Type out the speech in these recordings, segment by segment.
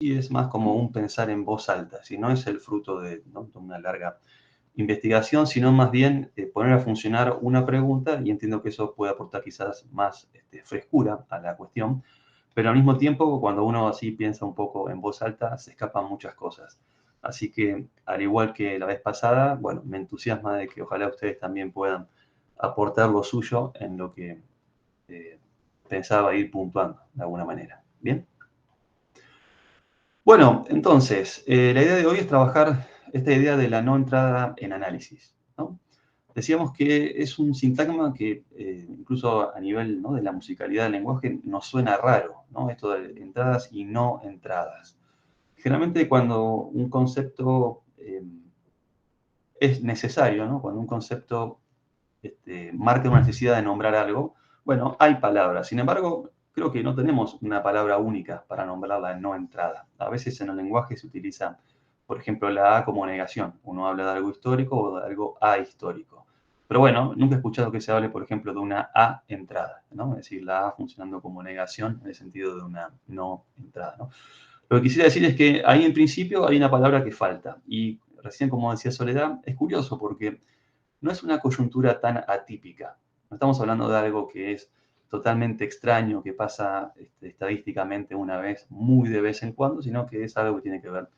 y es más como un pensar en voz alta, si no es el fruto de, ¿no?, de una larga investigación, sino más bien poner a funcionar una pregunta, y entiendo que eso puede aportar quizás más frescura a la cuestión, pero al mismo tiempo, cuando uno así piensa un poco en voz alta, se escapan muchas cosas. Así que, al igual que la vez pasada, bueno, me entusiasma de que ojalá ustedes también puedan aportar lo suyo en lo que eh, pensaba ir puntuando de alguna manera. ¿Bien? Bueno, entonces, la idea de hoy es trabajar esta idea de la no entrada en análisis, ¿no? Decíamos que es un sintagma que incluso a nivel, ¿no?, de la musicalidad del lenguaje nos suena raro, ¿no? Esto de entradas y no entradas. Generalmente cuando un concepto es necesario, ¿no?, cuando un concepto marca una necesidad de nombrar algo, bueno, hay palabras. Sin embargo, creo que no tenemos una palabra única para nombrar la no entrada. A veces en el lenguaje se utiliza, por ejemplo, la A como negación. Uno habla de algo histórico o de algo ahistórico. Pero bueno, nunca he escuchado que se hable, por ejemplo, de una A entrada, ¿no? Es decir, la A funcionando como negación en el sentido de una no entrada, ¿no? Lo que quisiera decir es que ahí en principio hay una palabra que falta. Y recién, como decía Soledad, es curioso porque no es una coyuntura tan atípica. No estamos hablando de algo que es totalmente extraño, que pasa estadísticamente una vez, muy de vez en cuando, sino que es algo que tiene que ver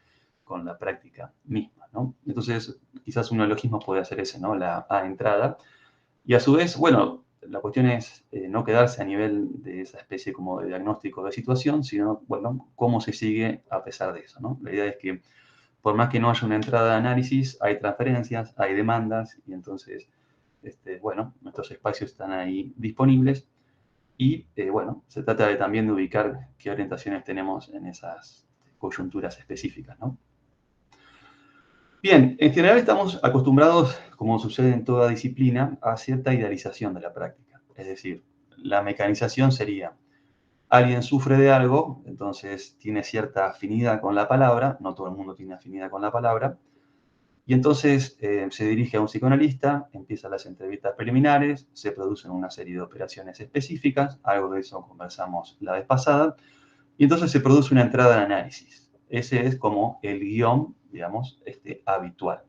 con la práctica misma, ¿no? Entonces, quizás un neologismo puede ser ese, ¿no? La A entrada. Y a su vez, bueno, la cuestión es no quedarse a nivel de esa especie como de diagnóstico de situación, sino, bueno, cómo se sigue a pesar de eso, ¿no? La idea es que por más que no haya una entrada de análisis, hay transferencias, hay demandas, y entonces, bueno, nuestros espacios están ahí disponibles, y, bueno, se trata de también de ubicar qué orientaciones tenemos en esas coyunturas específicas, ¿no? Bien, en general estamos acostumbrados, como sucede en toda disciplina, a cierta idealización de la práctica. Es decir, la mecanización sería: alguien sufre de algo, entonces tiene cierta afinidad con la palabra, no todo el mundo tiene afinidad con la palabra, y entonces se dirige a un psicoanalista, empiezan las entrevistas preliminares, se producen una serie de operaciones específicas, algo de eso conversamos la vez pasada, y entonces se produce una entrada en análisis. Ese es como el guión, digamos, habitual.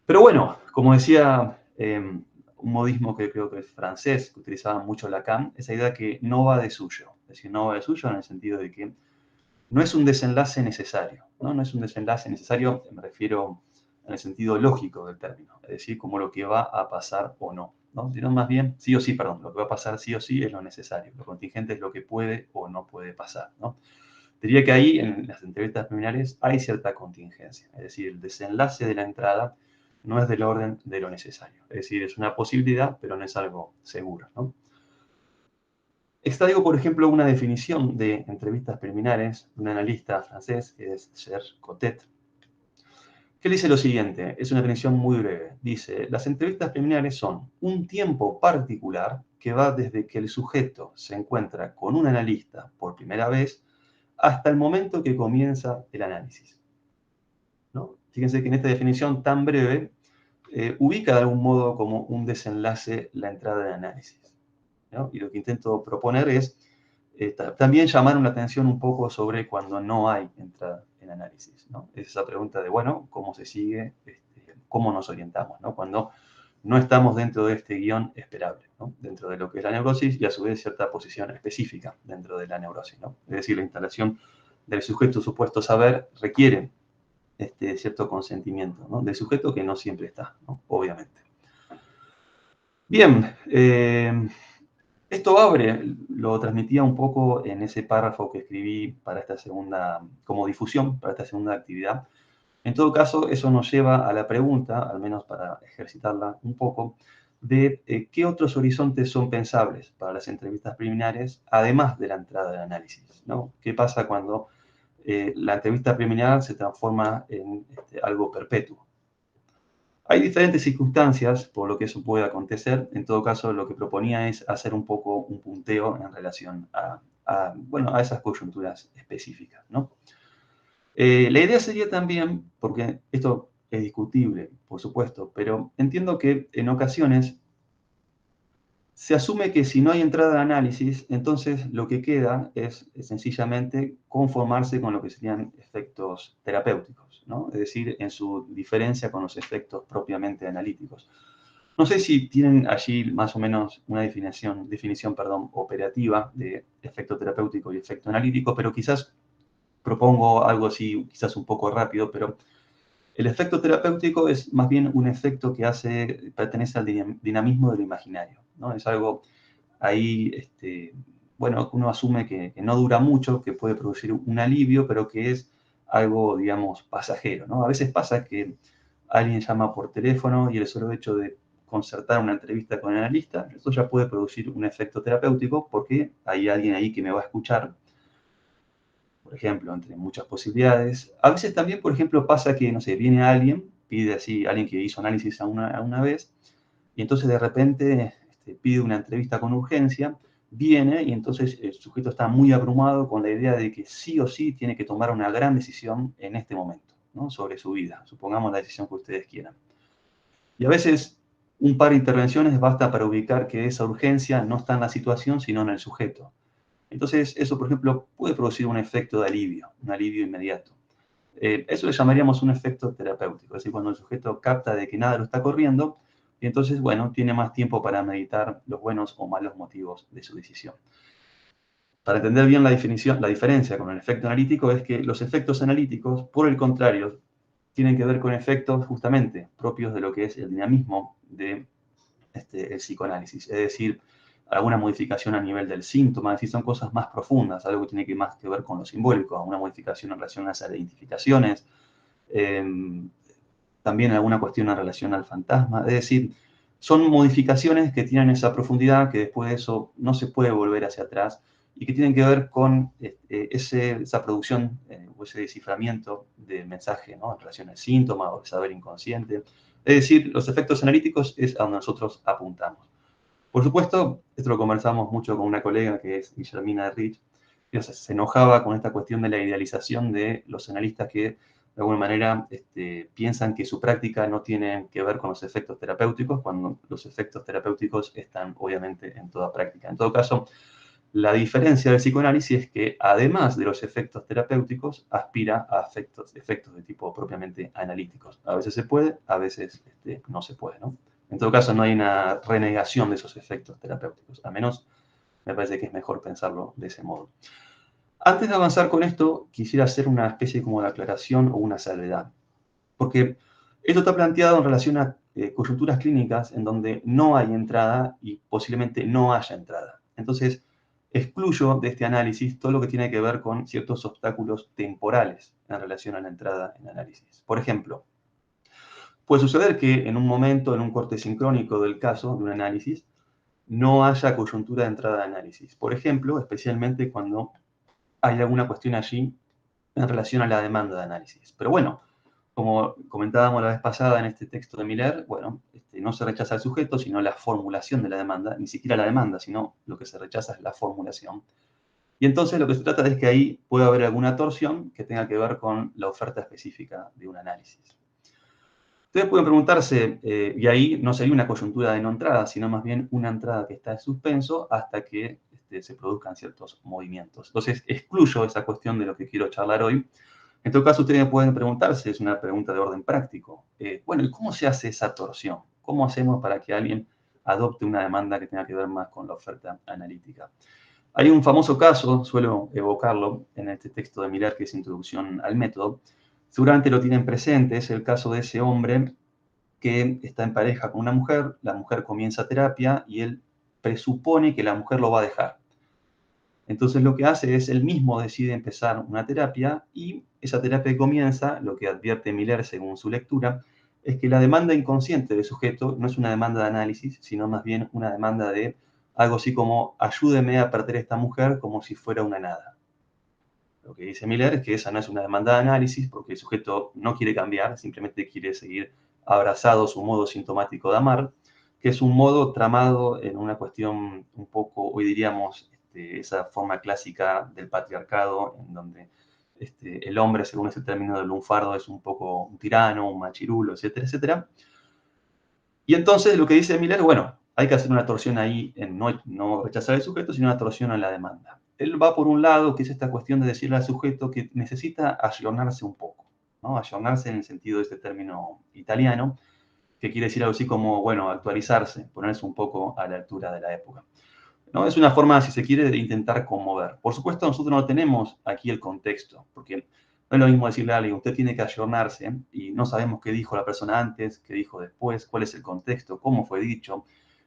Pero bueno, como decía un modismo que creo que es francés, que utilizaba mucho Lacan, esa idea que no va de suyo. Es decir, no va de suyo en el sentido de que no es un desenlace necesario, ¿no? No es un desenlace necesario, me refiero en el sentido lógico del término, es decir, como lo que va a pasar o no, ¿no? Sino más bien, sí o sí, perdón, lo que va a pasar sí o sí es lo necesario, lo contingente es lo que puede o no puede pasar, ¿no? Diría que ahí, en las entrevistas preliminares, hay cierta contingencia, es decir, el desenlace de la entrada no es del orden de lo necesario, es decir, es una posibilidad, pero no es algo seguro, ¿no? Extraigo, por ejemplo, una definición de entrevistas preliminares de un analista francés, que es Serge Cotet, que dice lo siguiente, es una definición muy breve. Dice: las entrevistas preliminares son un tiempo particular que va desde que el sujeto se encuentra con un analista por primera vez hasta el momento que comienza el análisis, ¿no? Fíjense que en esta definición tan breve ubica de algún modo como un desenlace la entrada de análisis, ¿no? Y lo que intento proponer es también llamar una atención un poco sobre cuando no hay entrada en análisis, ¿no? Es esa pregunta de, bueno, ¿cómo se sigue? ¿Cómo nos orientamos, ¿no? Cuando no estamos dentro de este guión esperable, ¿no? Dentro de lo que es la neurosis, y a su vez cierta posición específica dentro de la neurosis, ¿no? Es decir, la instalación del sujeto supuesto saber requiere cierto consentimiento, ¿no?, del sujeto, que no siempre está, ¿no?, obviamente. Bien, esto abre, lo transmitía un poco en ese párrafo que escribí para esta segunda, como difusión, para esta segunda actividad. En todo caso, eso nos lleva a la pregunta, al menos para ejercitarla un poco, de qué otros horizontes son pensables para las entrevistas preliminares, además de la entrada del análisis, ¿no? ¿Qué pasa cuando la entrevista preliminar se transforma en algo perpetuo? Hay diferentes circunstancias por lo que eso puede acontecer. En todo caso, lo que proponía es hacer un poco un punteo en relación bueno, a esas coyunturas específicas, ¿no? La idea sería también, porque esto es discutible, por supuesto, pero entiendo que en ocasiones Se asume que si no hay entrada de análisis, entonces lo que queda es sencillamente conformarse con lo que serían efectos terapéuticos, ¿no? Es decir, en su diferencia con los efectos propiamente analíticos. No sé si tienen allí más o menos una definición, perdón, operativa de efecto terapéutico y efecto analítico, pero quizás propongo algo así, quizás un poco rápido, pero el efecto terapéutico es más bien un efecto que pertenece al dinamismo del imaginario, ¿no? Es algo ahí, bueno, uno asume que no dura mucho, que puede producir un alivio, pero que es algo, digamos, pasajero, ¿no? A veces pasa que alguien llama por teléfono y el solo hecho de concertar una entrevista con el analista, eso ya puede producir un efecto terapéutico porque hay alguien ahí que me va a escuchar, por ejemplo, entre muchas posibilidades. A veces también, por ejemplo, pasa que, no sé, viene alguien, pide así, alguien que hizo análisis a una vez, y entonces de repente pide una entrevista con urgencia, viene y entonces el sujeto está muy abrumado con la idea de que sí o sí tiene que tomar una gran decisión en este momento, ¿no? Sobre su vida, supongamos la decisión que ustedes quieran. Y a veces un par de intervenciones basta para ubicar que esa urgencia no está en la situación, sino en el sujeto. Entonces, eso, por ejemplo, puede producir un efecto de alivio, un alivio inmediato. Eso le llamaríamos un efecto terapéutico, es decir, cuando el sujeto capta de que nada lo está corriendo, y entonces, bueno, tiene más tiempo para meditar los buenos o malos motivos de su decisión. Para entender bien la diferencia con el efecto analítico es que los efectos analíticos, por el contrario, tienen que ver con efectos justamente propios de lo que es el dinamismo de el psicoanálisis, es decir, alguna modificación a nivel del síntoma, es decir, son cosas más profundas, algo que tiene más que ver con lo simbólico, una modificación en relación a esas identificaciones, eh, también alguna cuestión en relación al fantasma, es decir, son modificaciones que tienen esa profundidad, que después de eso no se puede volver hacia atrás y que tienen que ver con esa producción o ese desciframiento del mensaje, ¿no? En relación al síntoma o al saber inconsciente. Es decir, los efectos analíticos es a donde nosotros apuntamos. Por supuesto, esto lo conversamos mucho con una colega que es Guillermina Rich, que se enojaba con esta cuestión de la idealización de los analistas que de alguna manera piensan que su práctica no tiene que ver con los efectos terapéuticos, cuando los efectos terapéuticos están obviamente en toda práctica. En todo caso, la diferencia del psicoanálisis es que además de los efectos terapéuticos, aspira a efectos de tipo propiamente analíticos. A veces se puede, a veces no se puede, ¿no? En todo caso, no hay una renegación de esos efectos terapéuticos, al menos me parece que es mejor pensarlo de ese modo. Antes de avanzar con esto, quisiera hacer una especie como de aclaración o una salvedad, porque esto está planteado en relación a coyunturas clínicas en donde no hay entrada y posiblemente no haya entrada. Entonces, excluyo de este análisis todo lo que tiene que ver con ciertos obstáculos temporales en relación a la entrada en análisis. Por ejemplo, puede suceder que en un momento, en un corte sincrónico del caso, de un análisis, no haya coyuntura de entrada de análisis. Por ejemplo, especialmente cuando hay alguna cuestión allí en relación a la demanda de análisis. Pero bueno, como comentábamos la vez pasada en este texto de Miller, bueno, no se rechaza el sujeto, sino la formulación de la demanda, ni siquiera la demanda, sino lo que se rechaza es la formulación. Y entonces lo que se trata es que ahí puede haber alguna torsión que tenga que ver con la oferta específica de un análisis. Ustedes pueden preguntarse, y ahí no sería una coyuntura de no entrada, sino más bien una entrada que está en suspenso hasta que se produzcan ciertos movimientos. Entonces, excluyo esa cuestión de lo que quiero charlar hoy. En todo caso, ustedes pueden preguntarse, es una pregunta de orden práctico. Bueno, ¿y cómo se hace esa torsión? ¿Cómo hacemos para que alguien adopte una demanda que tenga que ver más con la oferta analítica? Hay un famoso caso, suelo evocarlo en este texto de Miller, que es Introducción al Método. Seguramente lo tienen presente, es el caso de ese hombre que está en pareja con una mujer, la mujer comienza terapia y él presupone que la mujer lo va a dejar. Entonces lo que hace es él mismo decide empezar una terapia y esa terapia que comienza, lo que advierte Miller según su lectura, es que la demanda inconsciente del sujeto no es una demanda de análisis, sino más bien una demanda de algo así como ayúdeme a perder a esta mujer como si fuera una nada. Lo que dice Miller es que esa no es una demanda de análisis porque el sujeto no quiere cambiar, simplemente quiere seguir abrazado a su modo sintomático de amar, que es un modo tramado en una cuestión un poco, hoy diríamos, esa forma clásica del patriarcado, en donde el hombre, según ese término del lunfardo, es un poco un tirano, un machirulo, etcétera, etcétera. Y entonces lo que dice Miller, bueno, hay que hacer una torsión ahí en no rechazar el sujeto, sino una torsión en la demanda. Él va por un lado, que es esta cuestión de decirle al sujeto que necesita ayornarse un poco, ¿no? Ayornarse en el sentido de este término italiano, que quiere decir algo así como, bueno, actualizarse, ponerse un poco a la altura de la época, ¿no? Es una forma, si se quiere, de intentar conmover. Por supuesto, nosotros no tenemos aquí el contexto, porque no es lo mismo decirle a alguien, usted tiene que ayornarse, y no sabemos qué dijo la persona antes, qué dijo después, cuál es el contexto, cómo fue dicho.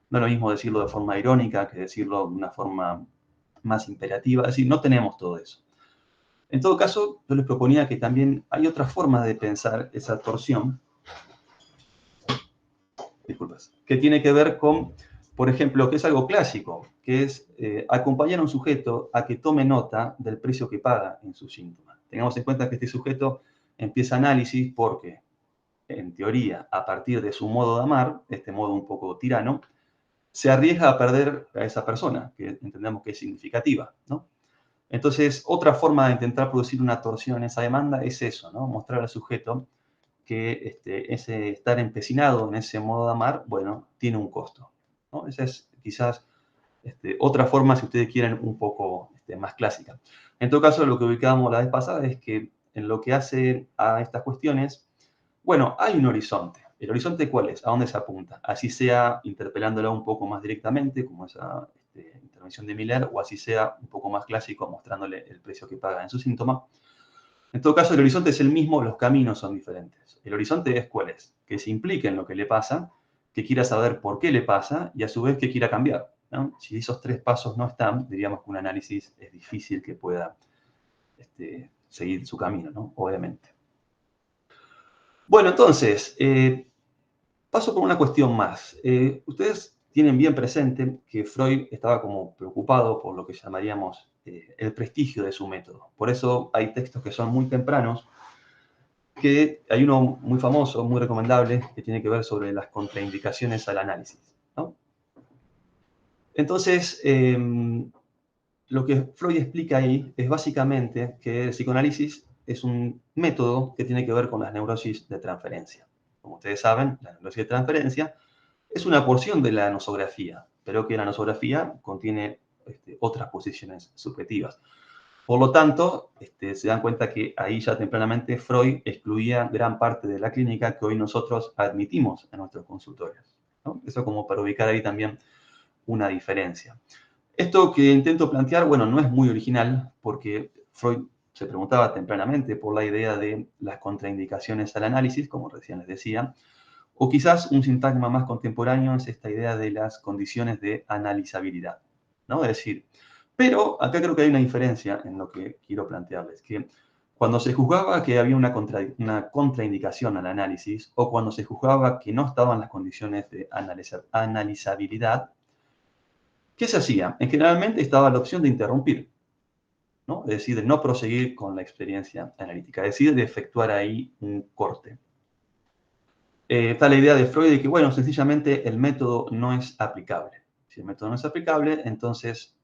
No es lo mismo decirlo de forma irónica que decirlo de una forma más imperativa. Es decir, no tenemos todo eso. En todo caso, yo les proponía que también hay otra forma de pensar esa torsión, disculpas, que tiene que ver con, por ejemplo, que es algo clásico, que es acompañar a un sujeto a que tome nota del precio que paga en su síntoma. Tengamos en cuenta que este sujeto empieza análisis porque, en teoría, a partir de su modo de amar, este modo un poco tirano, se arriesga a perder a esa persona, que entendemos que es significativa, ¿no? Entonces, otra forma de intentar producir una torsión en esa demanda es eso, ¿no? Mostrar al sujeto que ese estar empecinado en ese modo de amar, bueno, tiene un costo, ¿no? Esa es quizás otra forma, si ustedes quieren, un poco más clásica. En todo caso, lo que ubicábamos la vez pasada es que en lo que hace a estas cuestiones, bueno, hay un horizonte. ¿El horizonte cuál es? ¿A dónde se apunta? Así sea interpelándola un poco más directamente, como esa intervención de Miller, o así sea un poco más clásico, mostrándole el precio que paga en su síntoma. En todo caso, el horizonte es el mismo, los caminos son diferentes. El horizonte es cuál es, que se implique en lo que le pasa, que quiera saber por qué le pasa y a su vez que quiera cambiar, ¿no? Si esos tres pasos no están, diríamos que un análisis es difícil que pueda seguir su camino, ¿no? Obviamente. Bueno, entonces, paso por una cuestión más. Ustedes tienen bien presente que Freud estaba como preocupado por lo que llamaríamos el prestigio de su método. Por eso hay textos que son muy tempranos, que hay uno muy famoso, muy recomendable, que tiene que ver sobre las contraindicaciones al análisis, ¿no? Entonces, lo que Freud explica ahí es básicamente que el psicoanálisis es un método que tiene que ver con las neurosis de transferencia. Como ustedes saben, la neurosis de transferencia es una porción de la nosografía, pero que la nosografía contiene otras posiciones subjetivas. Por lo tanto, se dan cuenta que ahí ya tempranamente Freud excluía gran parte de la clínica que hoy nosotros admitimos en nuestros consultorios, ¿no? Eso como para ubicar ahí también una diferencia. Esto que intento plantear, bueno, no es muy original porque Freud se preguntaba tempranamente por la idea de las contraindicaciones al análisis, como recién les decía, o quizás un sintagma más contemporáneo es esta idea de las condiciones de analizabilidad, ¿no? Es decir, pero acá creo que hay una diferencia en lo que quiero plantearles, que cuando se juzgaba que había una contraindicación al análisis o cuando se juzgaba que no estaban las condiciones de analizabilidad, ¿qué se hacía? Generalmente estaba la opción de interrumpir, ¿no? Es decir, de no proseguir con la experiencia analítica, es decir, de efectuar ahí un corte. Está la idea de Freud de que, bueno, sencillamente el método no es aplicable. Si el método no es aplicable, entonces,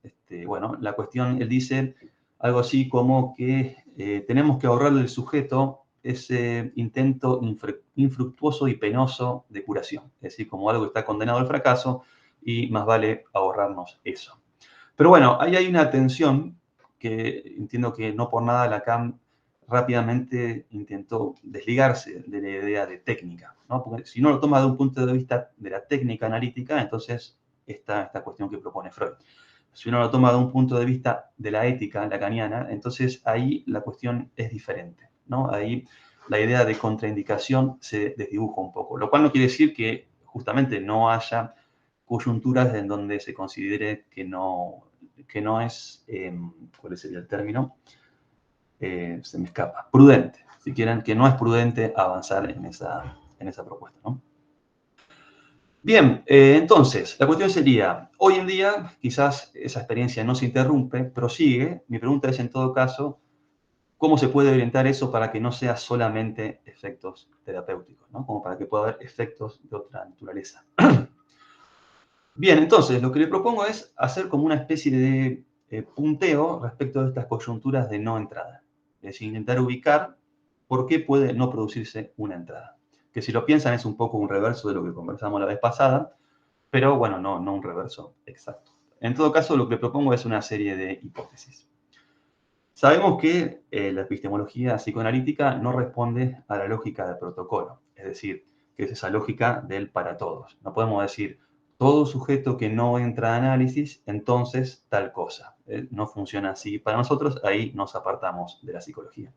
bueno, la cuestión, él dice algo así como que tenemos que ahorrarle al sujeto ese intento infructuoso y penoso de curación. Es decir, como algo que está condenado al fracaso y más vale ahorrarnos eso. Pero bueno, ahí hay una tensión que entiendo que no por nada Lacan rápidamente intentó desligarse de la idea de técnica, ¿no? Porque si uno lo toma de un punto de vista de la técnica analítica, entonces está esta cuestión que propone Freud. Si uno lo toma de un punto de vista de la ética lacaniana, entonces ahí la cuestión es diferente, ¿no? Ahí la idea de contraindicación se desdibuja un poco, lo cual no quiere decir que justamente no haya coyunturas en donde se considere que no es, ¿cuál sería el término? Se me escapa, prudente, si quieren, que no es prudente avanzar en esa propuesta, ¿no? Bien, entonces, la cuestión sería, hoy en día quizás esa experiencia no se interrumpe, prosigue. Mi pregunta es, en todo caso, ¿cómo se puede orientar eso para que no sea solamente efectos terapéuticos, ¿no? Como para que pueda haber efectos de otra naturaleza. Bien, entonces, lo que le propongo es hacer como una especie de punteo respecto de estas coyunturas de no entrada. Es decir, intentar ubicar por qué puede no producirse una entrada. Que si lo piensan es un poco un reverso de lo que conversamos la vez pasada, pero bueno, no un reverso exacto. En todo caso, lo que propongo es una serie de hipótesis. Sabemos que la epistemología psicoanalítica no responde a la lógica del protocolo, es decir, que es esa lógica del para todos. No podemos decir, todo sujeto que no entra a análisis, entonces tal cosa. No funciona así. Para nosotros, ahí nos apartamos de la psicología.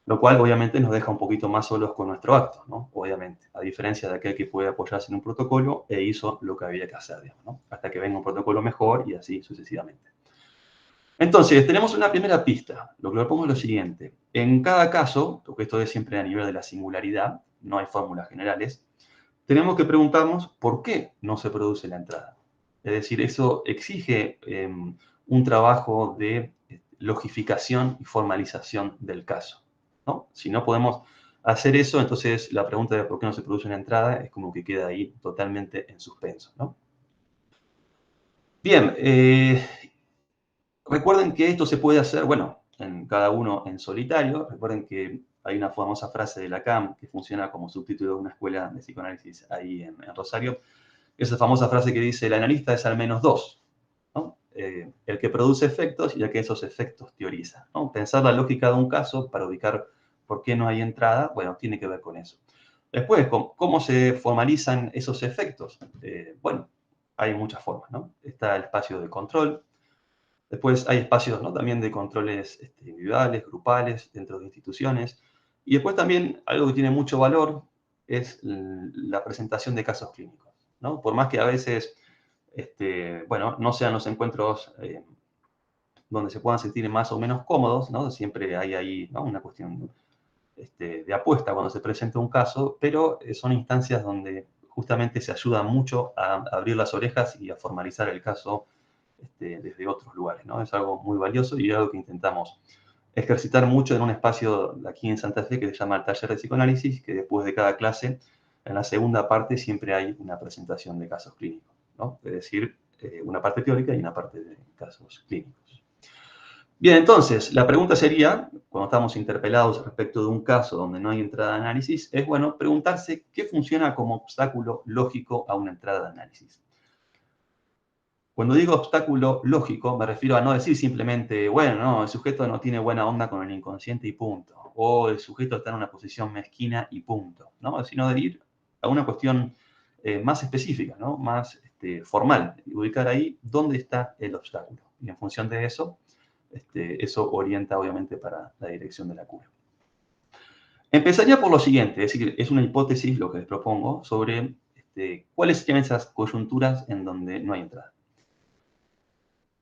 Lo cual obviamente nos deja un poquito más solos con nuestro acto, ¿no? Obviamente, a diferencia de aquel que puede apoyarse en un protocolo e hizo lo que había que hacer, digamos, ¿no? Hasta que venga un protocolo mejor y así sucesivamente. Entonces, tenemos una primera pista. Lo que propongo es lo siguiente. En cada caso, porque esto es siempre a nivel de la singularidad, no hay fórmulas generales, tenemos que preguntarnos por qué no se produce la entrada. Es decir, eso exige un trabajo de logificación y formalización del caso, ¿no? Si no podemos hacer eso, entonces la pregunta de por qué no se produce una entrada es como que queda ahí totalmente en suspenso, ¿no? Bien, recuerden que esto se puede hacer, bueno, en cada uno en solitario. Recuerden que hay una famosa frase de Lacan que funciona como subtítulo de una escuela de psicoanálisis ahí en Rosario. Esa famosa frase que dice, el analista es al menos dos, ¿no? El que produce efectos y el que esos efectos teoriza, ¿no? Pensar la lógica de un caso para ubicar por qué no hay entrada, bueno, tiene que ver con eso. Después, ¿cómo se formalizan esos efectos? Bueno, hay muchas formas, ¿no? Está el espacio de control. Después hay espacios, ¿no? También de controles individuales, grupales, dentro de instituciones. Y después también algo que tiene mucho valor es la presentación de casos clínicos, ¿no? Por más que a veces, bueno, no sean los encuentros donde se puedan sentir más o menos cómodos, ¿no? Siempre hay ahí, ¿no? Una cuestión de apuesta cuando se presenta un caso, pero son instancias donde justamente se ayuda mucho a abrir las orejas y a formalizar el caso desde otros lugares, ¿no? Es algo muy valioso y algo que intentamos ejercitar mucho en un espacio de aquí en Santa Fe que se llama el taller de psicoanálisis, que después de cada clase, en la segunda parte, siempre hay una presentación de casos clínicos, ¿no? Es decir, una parte teórica y una parte de casos clínicos. Bien, entonces, la pregunta sería, cuando estamos interpelados respecto de un caso donde no hay entrada de análisis, es bueno preguntarse qué funciona como obstáculo lógico a una entrada de análisis. Cuando digo obstáculo lógico, me refiero a no decir simplemente, bueno, no, el sujeto no tiene buena onda con el inconsciente y punto. O el sujeto está en una posición mezquina y punto, ¿no? Sino de ir a una cuestión más específica, ¿no? Más formal. Y ubicar ahí dónde está el obstáculo. Y en función de eso, eso orienta obviamente para la dirección de la cura. Empezaría por lo siguiente, es decir, es una hipótesis lo que les propongo sobre cuáles serían esas coyunturas en donde no hay entrada.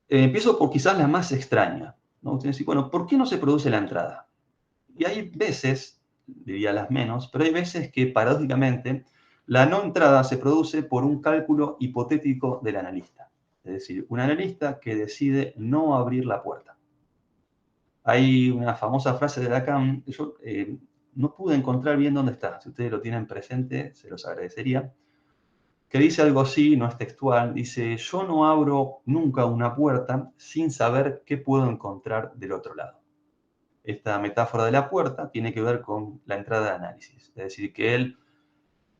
Empiezo por quizás la más extraña, ¿no? Ustedes dicen, bueno, ¿por qué no se produce la entrada? Y hay veces, diría las menos, pero hay veces que paradójicamente la no entrada se produce por un cálculo hipotético del analista. Es decir, un analista que decide no abrir la puerta. Hay una famosa frase de Lacan, yo no pude encontrar bien dónde está. Si ustedes lo tienen presente, se los agradecería. Que dice algo así, no es textual, dice, yo no abro nunca una puerta sin saber qué puedo encontrar del otro lado. Esta metáfora de la puerta tiene que ver con la entrada de análisis. Es decir, que él,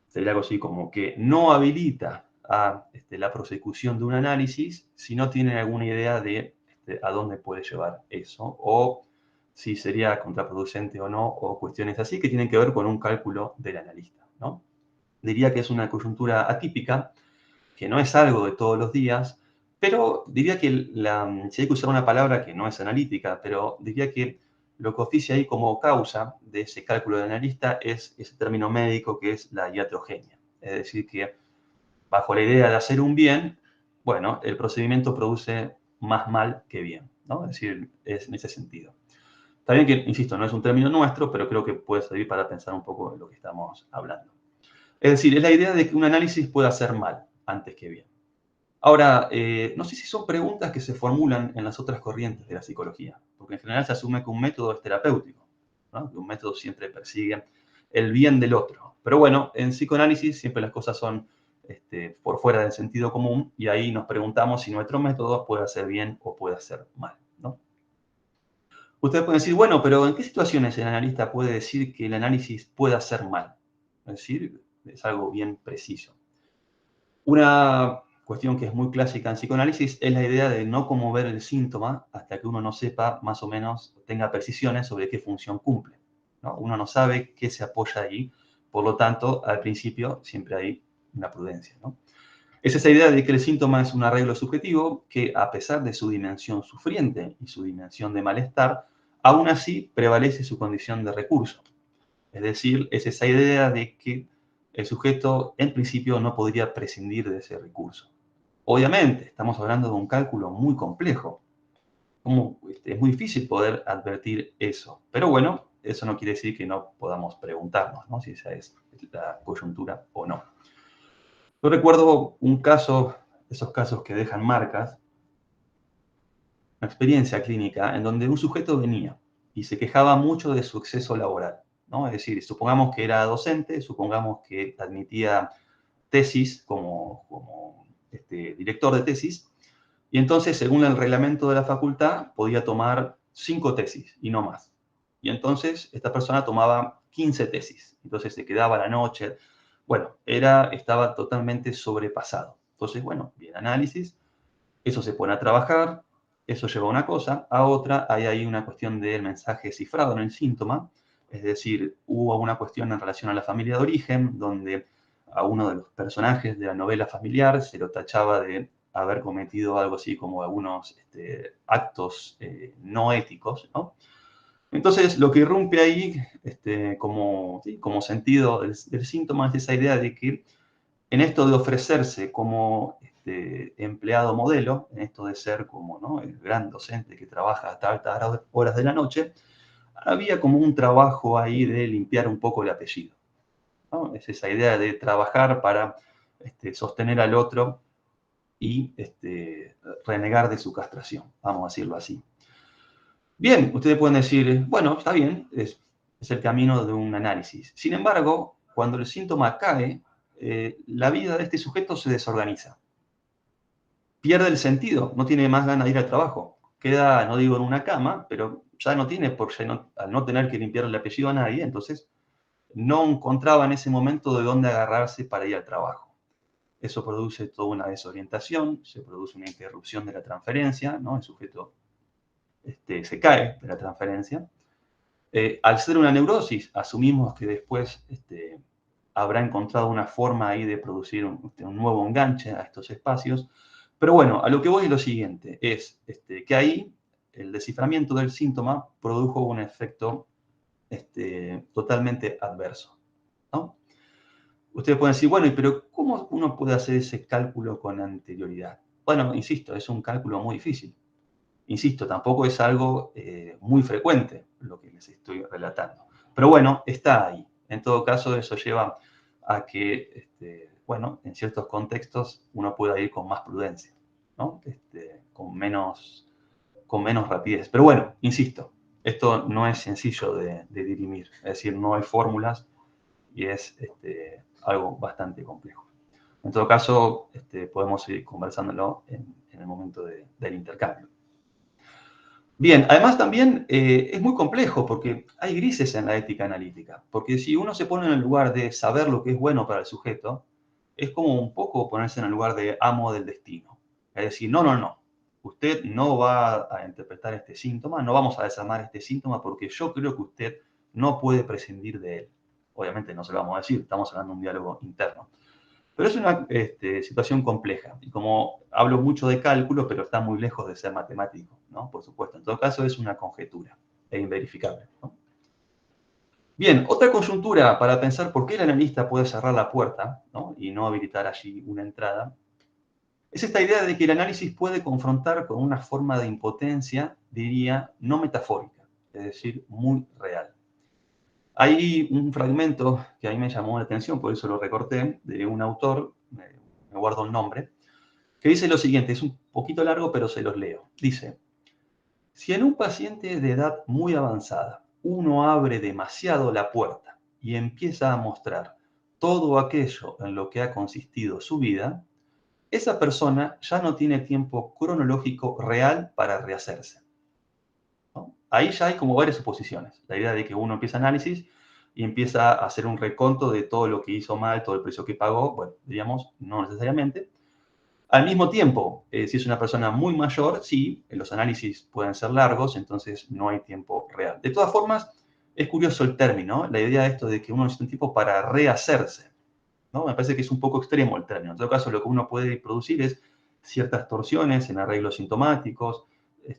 sería algo así como que no habilita a la prosecución de un análisis si no tiene alguna idea de a dónde puede llevar eso, o si sería contraproducente o no, o cuestiones así que tienen que ver con un cálculo del analista, ¿no? Diría que es una coyuntura atípica, que no es algo de todos los días, pero diría que si hay que usar una palabra que no es analítica, pero diría que lo que oficia ahí como causa de ese cálculo de analista es ese término médico que es la iatrogenia. Es decir, que bajo la idea de hacer un bien, bueno, el procedimiento produce más mal que bien, ¿no? Es decir, es en ese sentido. Está bien que, insisto, no es un término nuestro, pero creo que puede servir para pensar un poco de lo que estamos hablando. Es decir, es la idea de que un análisis pueda hacer mal antes que bien. Ahora, no sé si son preguntas que se formulan en las otras corrientes de la psicología, porque en general se asume que un método es terapéutico, ¿no? Que un método siempre persigue el bien del otro. Pero bueno, en psicoanálisis siempre las cosas son por fuera del sentido común y ahí nos preguntamos si nuestro método puede hacer bien o puede hacer mal, ¿no? Ustedes pueden decir, bueno, pero ¿en qué situaciones el analista puede decir que el análisis puede hacer mal? Es decir, es algo bien preciso. Una cuestión que es muy clásica en psicoanálisis es la idea de no conmover el síntoma hasta que uno no sepa más o menos, tenga precisiones sobre qué función cumple, ¿no? Uno no sabe qué se apoya ahí, por lo tanto, al principio siempre hay una prudencia, ¿no? Es esa idea de que el síntoma es un arreglo subjetivo que, a pesar de su dimensión sufriente y su dimensión de malestar, aún así prevalece su condición de recurso. Es decir, es esa idea de que el sujeto en principio no podría prescindir de ese recurso. Obviamente, estamos hablando de un cálculo muy complejo. Es muy difícil poder advertir eso. Pero bueno, eso no quiere decir que no podamos preguntarnos, ¿no?, si esa es la coyuntura o no. Yo recuerdo un caso, esos casos que dejan marcas, una experiencia clínica en donde un sujeto venía y se quejaba mucho de su exceso laboral, ¿no? Es decir, supongamos que era docente, supongamos que admitía tesis como director de tesis, y entonces, según el reglamento de la facultad, podía tomar 5 tesis y no más. Y entonces, esta persona tomaba 15 tesis. Entonces, se quedaba la noche. Bueno, estaba totalmente sobrepasado. Entonces, bueno, bien, análisis, eso se pone a trabajar, eso lleva a una cosa, a otra, hay ahí una cuestión del mensaje cifrado en el síntoma, es decir, hubo una cuestión en relación a la familia de origen, donde a uno de los personajes de la novela familiar se lo tachaba de haber cometido algo así como algunos actos no éticos, ¿no? Entonces, lo que irrumpe ahí ¿sí?, como sentido del síntoma es esa idea de que en esto de ofrecerse como empleado modelo, en esto de ser como, ¿no?, el gran docente que trabaja hasta altas horas de la noche, había como un trabajo ahí de limpiar un poco el apellido, ¿no? Es esa idea de trabajar para sostener al otro y renegar de su castración, vamos a decirlo así. Bien, ustedes pueden decir, bueno, está bien, es el camino de un análisis. Sin embargo, cuando el síntoma cae, la vida de este sujeto se desorganiza. Pierde el sentido, no tiene más ganas de ir al trabajo. Queda, no digo en una cama, pero ya no tiene, al no tener que limpiar el apellido a nadie, entonces no encontraba en ese momento de dónde agarrarse para ir al trabajo. Eso produce toda una desorientación, se produce una interrupción de la transferencia, ¿no? El sujeto se cae de la transferencia. Al ser una neurosis, asumimos que después habrá encontrado una forma ahí de producir un nuevo enganche a estos espacios. Pero bueno, a lo que voy es lo siguiente, es que ahí el desciframiento del síntoma produjo un efecto totalmente adverso, ¿no? Ustedes pueden decir, bueno, pero ¿cómo uno puede hacer ese cálculo con anterioridad? Bueno, insisto, es un cálculo muy difícil. Insisto, tampoco es algo muy frecuente lo que les estoy relatando. Pero bueno, está ahí. En todo caso, eso lleva a que, bueno, en ciertos contextos uno pueda ir con más prudencia, ¿no? Con menos rapidez. Pero bueno, insisto, esto no es sencillo de dirimir. Es decir, no hay fórmulas y es algo bastante complejo. En todo caso, podemos seguir conversándolo en el momento del intercambio. Bien, además también es muy complejo porque hay grises en la ética analítica, porque si uno se pone en el lugar de saber lo que es bueno para el sujeto, es como un poco ponerse en el lugar de amo del destino. Es decir, no, no, no, usted no va a interpretar este síntoma, no vamos a desarmar este síntoma porque yo creo que usted no puede prescindir de él. Obviamente no se lo vamos a decir, estamos hablando de un diálogo interno. Pero es una situación compleja. Y como hablo mucho de cálculo, pero está muy lejos de ser matemático, ¿no? Por supuesto. En todo caso, es una conjetura e inverificable, ¿no? Bien, otra coyuntura para pensar por qué el analista puede cerrar la puerta, ¿no?, y no habilitar allí una entrada, es esta idea de que el análisis puede confrontar con una forma de impotencia, diría, no metafórica, es decir, muy real. Hay un fragmento que a mí me llamó la atención, por eso lo recorté, de un autor, me guardo el nombre, que dice lo siguiente, es un poquito largo, pero se los leo. Dice, si en un paciente de edad muy avanzada uno abre demasiado la puerta y empieza a mostrar todo aquello en lo que ha consistido su vida, esa persona ya no tiene tiempo cronológico real para rehacerse, ¿no? Ahí ya hay como varias suposiciones. La idea de que uno empieza análisis y empieza a hacer un reconto de todo lo que hizo mal, todo el precio que pagó. Bueno, diríamos, no necesariamente. Al mismo tiempo, si es una persona muy mayor, sí, los análisis pueden ser largos, entonces no hay tiempo real. De todas formas, es curioso el término, la idea de esto de que uno necesita un tiempo para rehacerse, ¿no? Me parece que es un poco extremo el término. En todo caso, lo que uno puede producir es ciertas torsiones en arreglos sintomáticos,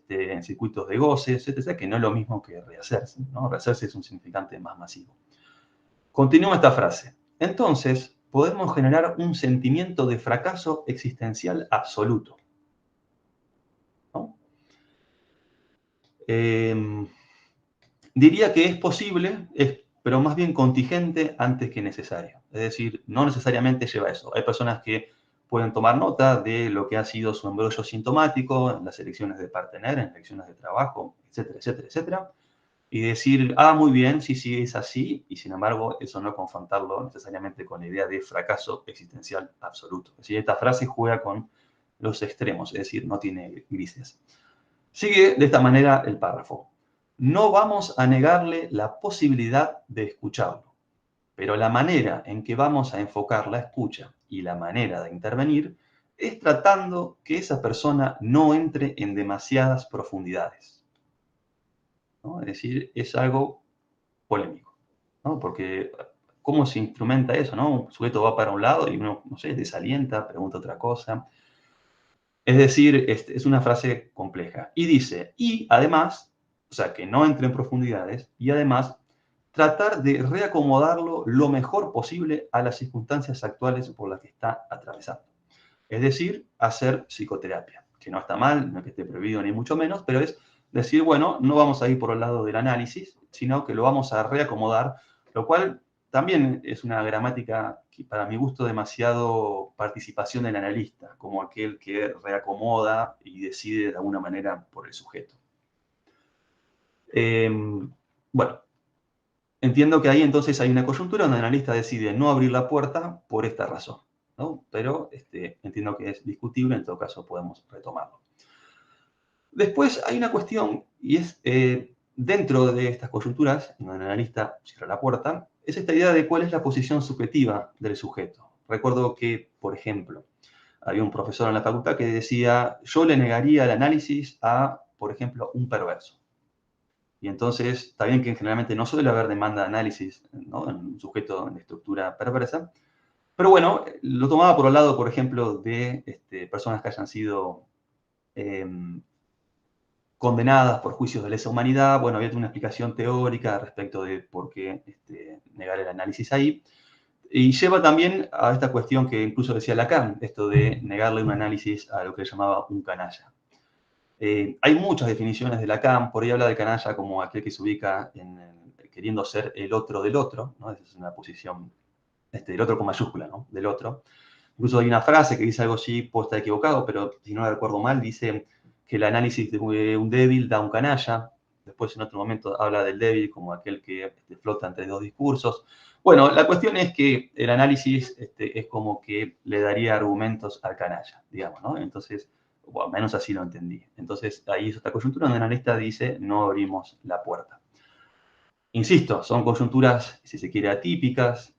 en circuitos de goces, etc., que no es lo mismo que rehacerse, ¿no? Rehacerse es un significante más masivo. Continúa esta frase. Entonces, podemos generar un sentimiento de fracaso existencial absoluto, ¿no? Diría que es posible, pero más bien contingente antes que necesario. Es decir, no necesariamente lleva a eso. Hay personas que pueden tomar nota de lo que ha sido su embrollo sintomático en las elecciones de partener, en elecciones de trabajo, etcétera, etcétera, etcétera, y decir, ah, muy bien, sí, sí, es así, y sin embargo, eso no confrontarlo necesariamente con la idea de fracaso existencial absoluto. Es decir, esta frase juega con los extremos, es decir, no tiene grises. Sigue de esta manera el párrafo. No vamos a negarle la posibilidad de escucharlo, pero la manera en que vamos a enfocar la escucha y la manera de intervenir es tratando que esa persona no entre en demasiadas profundidades, ¿no? Es decir, es algo polémico, ¿no? Porque ¿cómo se instrumenta eso, no? Un sujeto va para un lado y uno, no sé, desalienta, pregunta otra cosa. Es decir, es una frase compleja. Y dice, y además, o sea, que no entre en profundidades, y además tratar de reacomodarlo lo mejor posible a las circunstancias actuales por las que está atravesando. Es decir, hacer psicoterapia, que no está mal, no es que esté prohibido ni mucho menos, pero es decir, bueno, no vamos a ir por el lado del análisis, sino que lo vamos a reacomodar, lo cual también es una gramática que para mi gusto demasiado participación del analista, como aquel que reacomoda y decide de alguna manera por el sujeto. Bueno, entiendo que ahí entonces hay una coyuntura donde el analista decide no abrir la puerta por esta razón, ¿no? Pero entiendo que es discutible, en todo caso podemos retomarlo. Después hay una cuestión, y es dentro de estas coyunturas, donde el analista cierra la puerta, es esta idea de cuál es la posición subjetiva del sujeto. Recuerdo que, por ejemplo, había un profesor en la facultad que decía, yo le negaría el análisis a, por ejemplo, un perverso. Y entonces, está bien que generalmente no suele haber demanda de análisis, ¿no?, en un sujeto en estructura perversa, pero bueno, lo tomaba por el lado, por ejemplo, de personas que hayan sido condenadas por juicios de lesa humanidad. Bueno, había una explicación teórica respecto de por qué negar el análisis ahí. Y lleva también a esta cuestión que incluso decía Lacan, esto de negarle un análisis a lo que llamaba un canalla. Hay muchas definiciones de Lacan, por ahí habla de canalla como aquel que se ubica queriendo ser el otro del otro, ¿no? Esa es una posición, del otro con mayúscula, ¿no? Del otro. Incluso hay una frase que dice algo así, puedo estar equivocado, pero si no la recuerdo mal, dice que el análisis de un débil da un canalla. Después en otro momento habla del débil como aquel que flota entre dos discursos. Bueno, la cuestión es que el análisis es como que le daría argumentos al canalla, digamos, ¿no? Entonces, bueno, al menos así lo entendí. Entonces, ahí es esta coyuntura donde el analista dice, no abrimos la puerta. Insisto, son coyunturas, si se quiere, atípicas.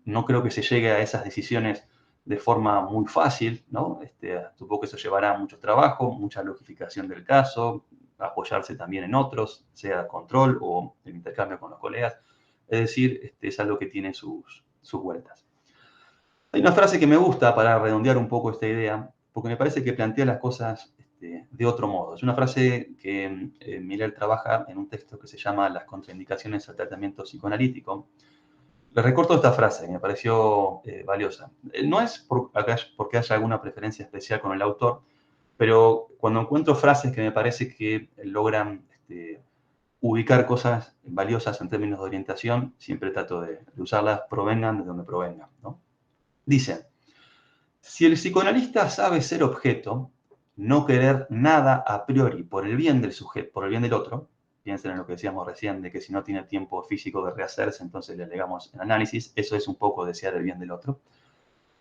No creo que se llegue a esas decisiones de forma muy fácil, ¿no? Supongo que eso llevará mucho trabajo, mucha logificación del caso, apoyarse también en otros, sea control o el intercambio con los colegas. Es decir, es algo que tiene sus vueltas. Hay una frase que me gusta para redondear un poco esta idea, porque me parece que plantea las cosas de otro modo. Es una frase que Miller trabaja en un texto que se llama Las contraindicaciones al tratamiento psicoanalítico. Le recorto esta frase, que me pareció valiosa. No es porque haya alguna preferencia especial con el autor, pero cuando encuentro frases que me parece que logran ubicar cosas valiosas en términos de orientación, siempre trato de usarlas, provengan de donde provengan, ¿no? Dice, si el psicoanalista sabe ser objeto, no querer nada a priori por el bien del sujeto, por el bien del otro, piensen en lo que decíamos recién, de que si no tiene tiempo físico de rehacerse, entonces le legamos el análisis, eso es un poco desear el bien del otro.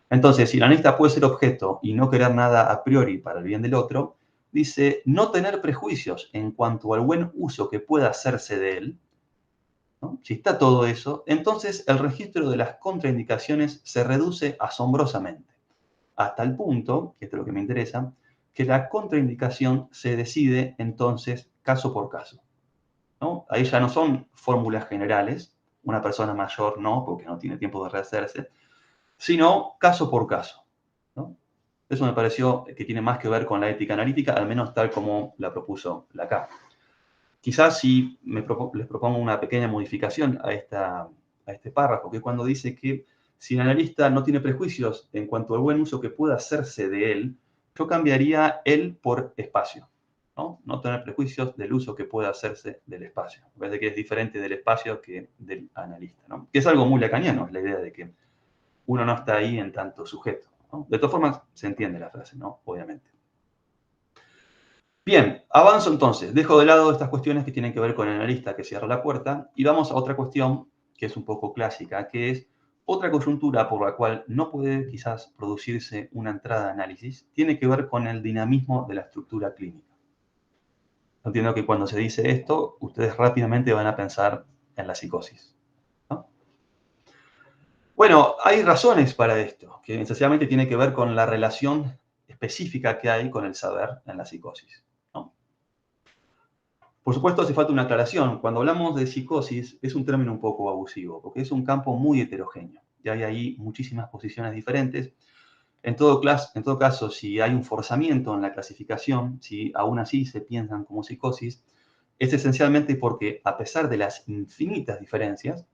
Entonces, si el analista puede ser objeto y no querer nada a priori para el bien del otro, dice, no tener prejuicios en cuanto al buen uso que pueda hacerse de él, ¿no? si está todo eso, entonces el registro de las contraindicaciones se reduce asombrosamente, hasta el punto, que esto es lo que me interesa, que la contraindicación se decide entonces caso por caso, ¿no? Ahí ya no son fórmulas generales, una persona mayor no, porque no tiene tiempo de rehacerse, sino caso por caso, ¿no? Eso me pareció que tiene más que ver con la ética analítica, al menos tal como la propuso Lacan. Quizás si les propongo una pequeña modificación a este párrafo, que es cuando dice que si el analista no tiene prejuicios en cuanto al buen uso que pueda hacerse de él, yo cambiaría él por espacio, ¿no? No tener prejuicios del uso que pueda hacerse del espacio. Me parece que es diferente del espacio que del analista, ¿no? Que es algo muy lacaniano, es la idea de que uno no está ahí en tanto sujeto, ¿no? De todas formas, se entiende la frase, ¿no? Obviamente. Bien, avanzo entonces. Dejo de lado estas cuestiones que tienen que ver con el analista que cierra la puerta y vamos a otra cuestión que es un poco clásica, que es otra coyuntura por la cual no puede quizás producirse una entrada de análisis, tiene que ver con el dinamismo de la estructura clínica. Entiendo que cuando se dice esto, ustedes rápidamente van a pensar en la psicosis, ¿no? Bueno, hay razones para esto, que necesariamente tiene que ver con la relación específica que hay con el saber en la psicosis, ¿no? Por supuesto, hace falta una aclaración. Cuando hablamos de psicosis, es un término un poco abusivo, porque es un campo muy heterogéneo. Y hay ahí muchísimas posiciones diferentes. En todo caso, si hay un forzamiento en la clasificación, si aún así se piensan como psicosis, es esencialmente porque, a pesar de las infinitas diferencias,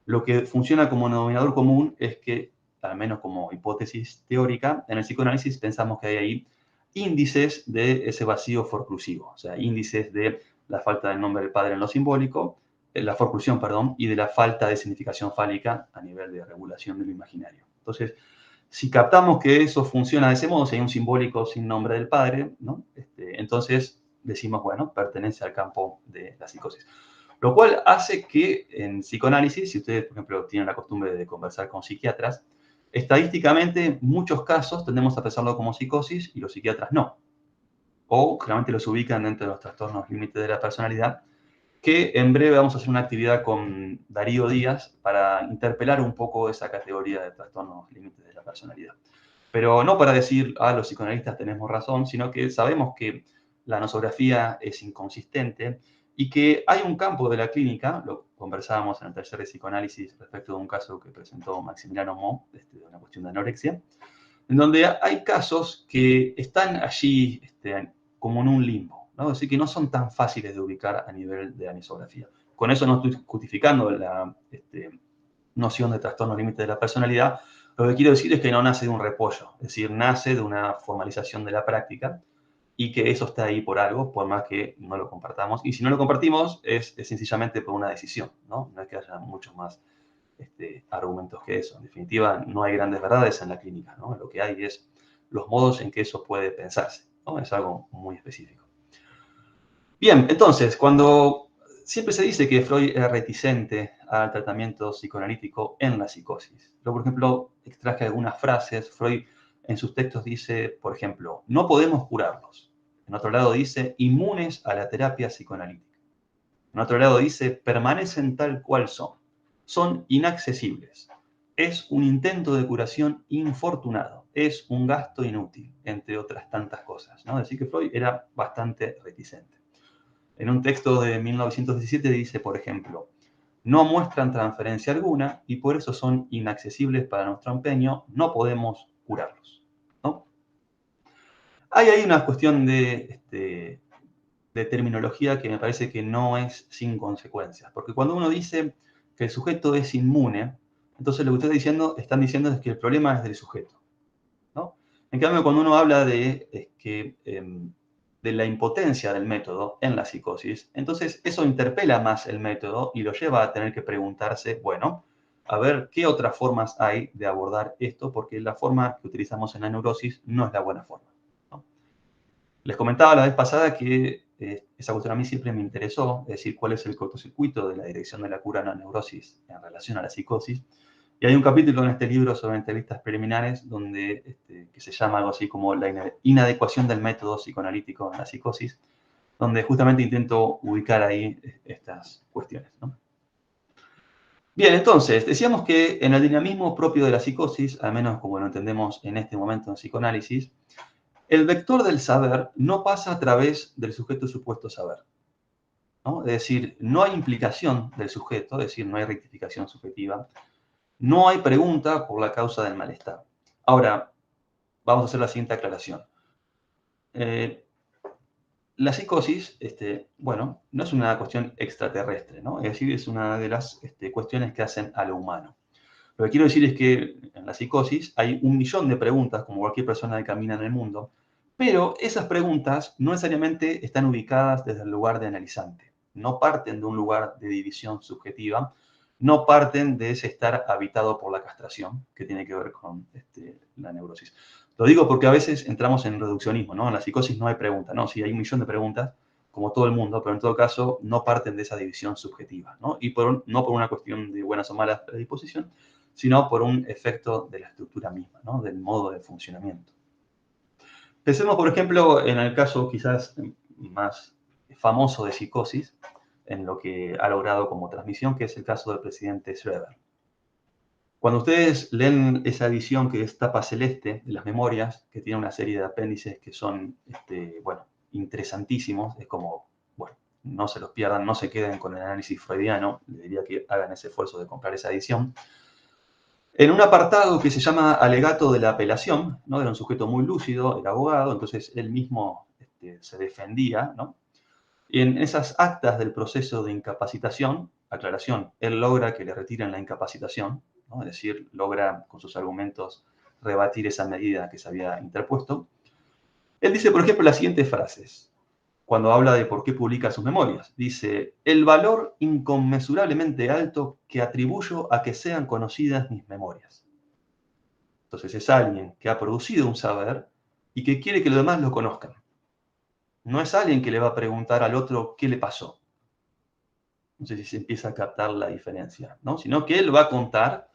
lo que funciona como denominador común es que, al menos como hipótesis teórica, en el psicoanálisis pensamos que hay ahí índices de ese vacío forclusivo, o sea, índices de la falta del nombre del padre en lo simbólico, la forclusión, perdón, y de la falta de significación fálica a nivel de regulación de lo imaginario. Entonces, si captamos que eso funciona de ese modo, si hay un simbólico sin nombre del padre, ¿no? Entonces decimos, bueno, pertenece al campo de la psicosis. Lo cual hace que en psicoanálisis, si ustedes, por ejemplo, tienen la costumbre de conversar con psiquiatras, estadísticamente, en muchos casos tendemos a pensarlo como psicosis y los psiquiatras no. O generalmente los ubican dentro de los trastornos límites de la personalidad, que en breve vamos a hacer una actividad con Darío Díaz para interpelar un poco esa categoría de trastornos límites de la personalidad. Pero no para decir, los psicoanalistas tenemos razón, sino que sabemos que la nosografía es inconsistente y que hay un campo de la clínica, lo conversábamos en el taller de psicoanálisis respecto de un caso que presentó Maximiliano Mo, de una cuestión de anorexia, en donde hay casos que están allí como en un limbo, ¿no? Así que no son tan fáciles de ubicar a nivel de anisografía. Con eso no estoy justificando la noción de trastorno límite de la personalidad. Lo que quiero decir es que no nace de un repollo, es decir, nace de una formalización de la práctica y que eso está ahí por algo, por más que no lo compartamos. Y si no lo compartimos, es sencillamente por una decisión, ¿no? No es que haya muchos más argumentos que eso. En definitiva, no hay grandes verdades en la clínica, ¿no? Lo que hay es los modos en que eso puede pensarse, ¿no? Es algo muy específico. Bien, entonces, cuando siempre se dice que Freud era reticente al tratamiento psicoanalítico en la psicosis. Yo, por ejemplo, extraje algunas frases. Freud en sus textos dice, por ejemplo, no podemos curarlos. En otro lado dice, inmunes a la terapia psicoanalítica. En otro lado dice, permanecen tal cual son. Son inaccesibles. Es un intento de curación infortunado. Es un gasto inútil, entre otras tantas cosas, ¿no? Así que Freud era bastante reticente. En un texto de 1917 dice, por ejemplo, no muestran transferencia alguna y por eso son inaccesibles para nuestro empeño, no podemos curarlos, ¿no? Hay ahí una cuestión de terminología que me parece que no es sin consecuencias, porque cuando uno dice que el sujeto es inmune, entonces lo que están diciendo es que el problema es del sujeto, ¿no? En cambio, cuando uno habla de la impotencia del método en la psicosis, entonces eso interpela más el método y lo lleva a tener que preguntarse, bueno, a ver qué otras formas hay de abordar esto, porque la forma que utilizamos en la neurosis no es la buena forma, ¿no? Les comentaba la vez pasada que esa cuestión a mí siempre me interesó, es decir, cuál es el cortocircuito de la dirección de la cura en la neurosis en relación a la psicosis. Y hay un capítulo en este libro sobre entrevistas preliminares que se llama algo así como la inadecuación del método psicoanalítico en la psicosis, donde justamente intento ubicar ahí estas cuestiones, ¿no? Bien, entonces, decíamos que en el dinamismo propio de la psicosis, al menos como lo entendemos en este momento en psicoanálisis, el vector del saber no pasa a través del sujeto supuesto saber, ¿no? Es decir, no hay implicación del sujeto, es decir, no hay rectificación subjetiva, no hay pregunta por la causa del malestar. Ahora, vamos a hacer la siguiente aclaración. Eh, la psicosis, bueno, no es una cuestión extraterrestre, ¿no? Es decir, es una de las cuestiones que hacen a lo humano. Lo que quiero decir es que en la psicosis hay 1.000.000 de preguntas, como cualquier persona que camina en el mundo, pero esas preguntas no necesariamente están ubicadas desde el lugar de analizante. No parten de un lugar de división subjetiva, no parten de ese estar habitado por la castración, que tiene que ver con la neurosis. Lo digo porque a veces entramos en reduccionismo, ¿no? En la psicosis no hay preguntas, ¿no? Sí, hay 1.000.000 de preguntas, como todo el mundo, pero en todo caso no parten de esa división subjetiva, ¿no? Y no por una cuestión de buenas o malas predisposición, sino por un efecto de la estructura misma, ¿no? Del modo de funcionamiento. Pensemos, por ejemplo, en el caso quizás más famoso de psicosis, en lo que ha logrado como transmisión, que es el caso del presidente Schroeder. Cuando ustedes leen esa edición que es tapa celeste de las memorias, que tiene una serie de apéndices que son, bueno, interesantísimos, es como, bueno, no se los pierdan, no se queden con el análisis freudiano, les diría que hagan ese esfuerzo de comprar esa edición. En un apartado que se llama alegato de la apelación, ¿no? Era un sujeto muy lúcido, era abogado, entonces él mismo se defendía, ¿no? Y en esas actas del proceso de incapacitación, aclaración, él logra que le retiren la incapacitación, ¿no? Es decir, logra con sus argumentos rebatir esa medida que se había interpuesto. Él dice, por ejemplo, las siguientes frases cuando habla de por qué publica sus memorias. Dice, el valor inconmensurablemente alto que atribuyo a que sean conocidas mis memorias. Entonces es alguien que ha producido un saber y que quiere que los demás lo conozcan. No es alguien que le va a preguntar al otro qué le pasó. No sé si se empieza a captar la diferencia, ¿no? Sino que él va a contar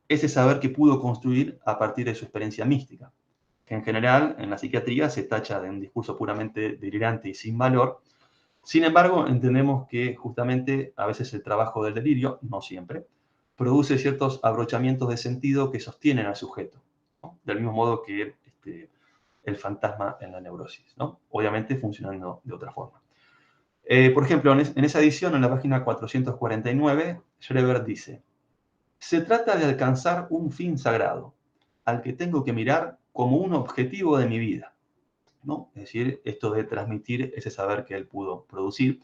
ese saber que pudo construir a partir de su experiencia mística, que en general en la psiquiatría se tacha de un discurso puramente delirante y sin valor. Sin embargo, entendemos que justamente a veces el trabajo del delirio, no siempre, produce ciertos abrochamientos de sentido que sostienen al sujeto, ¿no? Del mismo modo que el fantasma en la neurosis, ¿no? Obviamente funcionando de otra forma. Por ejemplo, en esa edición, en la página 449, Schreber dice, se trata de alcanzar un fin sagrado, al que tengo que mirar como un objetivo de mi vida, ¿no? Es decir, esto de transmitir ese saber que él pudo producir,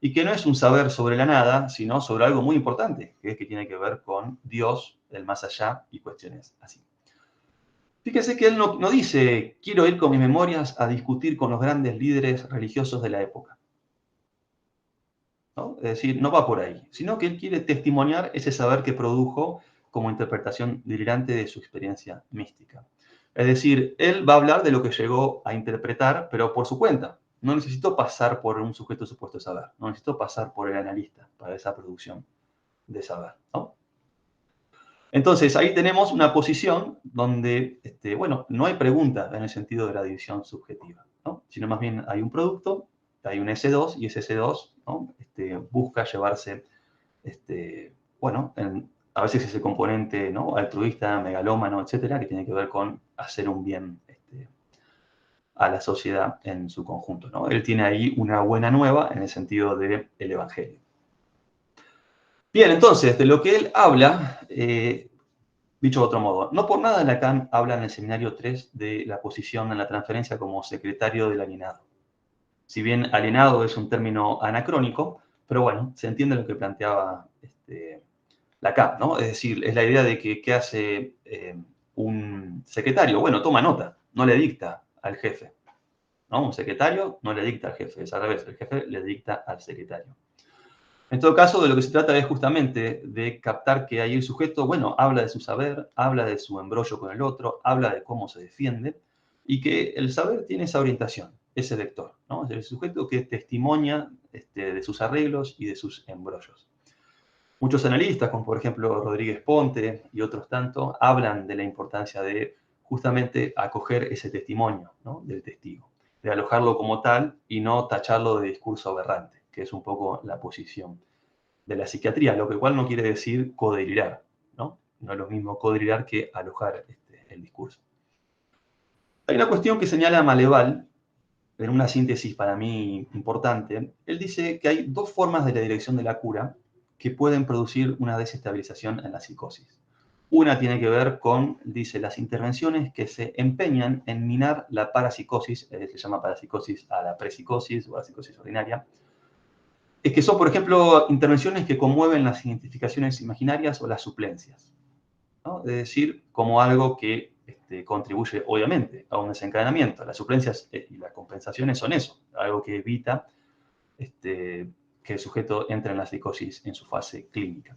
y que no es un saber sobre la nada, sino sobre algo muy importante, que es que tiene que ver con Dios, el más allá y cuestiones así. Fíjese que él no dice, quiero ir con mis memorias a discutir con los grandes líderes religiosos de la época, ¿no? Es decir, no va por ahí, sino que él quiere testimoniar ese saber que produjo como interpretación delirante de su experiencia mística. Es decir, él va a hablar de lo que llegó a interpretar, pero por su cuenta. No necesitó pasar por un sujeto supuesto saber, no necesitó pasar por el analista para esa producción de saber, ¿no? Entonces, ahí tenemos una posición donde, bueno, no hay pregunta en el sentido de la división subjetiva, ¿no? Sino más bien hay un producto, hay un S2 y ese S2, ¿no? Busca llevarse, bueno, a veces ese componente, ¿no? Altruista, megalómano, etcétera, que tiene que ver con hacer un bien a la sociedad en su conjunto, ¿no? Él tiene ahí una buena nueva en el sentido del Evangelio. Bien, entonces, de lo que él habla, dicho de otro modo, no por nada Lacan habla en el seminario 3 de la posición en la transferencia como secretario del alienado. Si bien alienado es un término anacrónico, pero bueno, se entiende lo que planteaba Lacan, ¿no? Es decir, es la idea de que ¿qué hace un secretario? Bueno, toma nota, no le dicta al jefe, ¿no? Un secretario no le dicta al jefe, es al revés, el jefe le dicta al secretario. En todo caso, de lo que se trata es justamente de captar que ahí el sujeto, bueno, habla de su saber, habla de su embrollo con el otro, habla de cómo se defiende, y que el saber tiene esa orientación, ese vector, ¿no? Es el sujeto que testimonia de sus arreglos y de sus embrollos. Muchos analistas, como por ejemplo Rodríguez Ponte y otros tanto, hablan de la importancia de justamente acoger ese testimonio, ¿no? Del testigo, de alojarlo como tal y no tacharlo de discurso aberrante, que es un poco la posición de la psiquiatría, lo que cual no quiere decir codelirar, ¿no? No es lo mismo codelirar que alojar el discurso. Hay una cuestión que señala Maleval, en una síntesis para mí importante. Él dice que hay dos formas de la dirección de la cura que pueden producir una desestabilización en la psicosis. Una tiene que ver con, dice, las intervenciones que se empeñan en minar la parapsicosis, se llama parapsicosis a la prepsicosis o a la psicosis ordinaria, es que son, por ejemplo, intervenciones que conmueven las identificaciones imaginarias o las suplencias, ¿no? Es decir, como algo que contribuye, obviamente, a un desencadenamiento. Las suplencias y las compensaciones son eso, algo que evita que el sujeto entre en la psicosis en su fase clínica.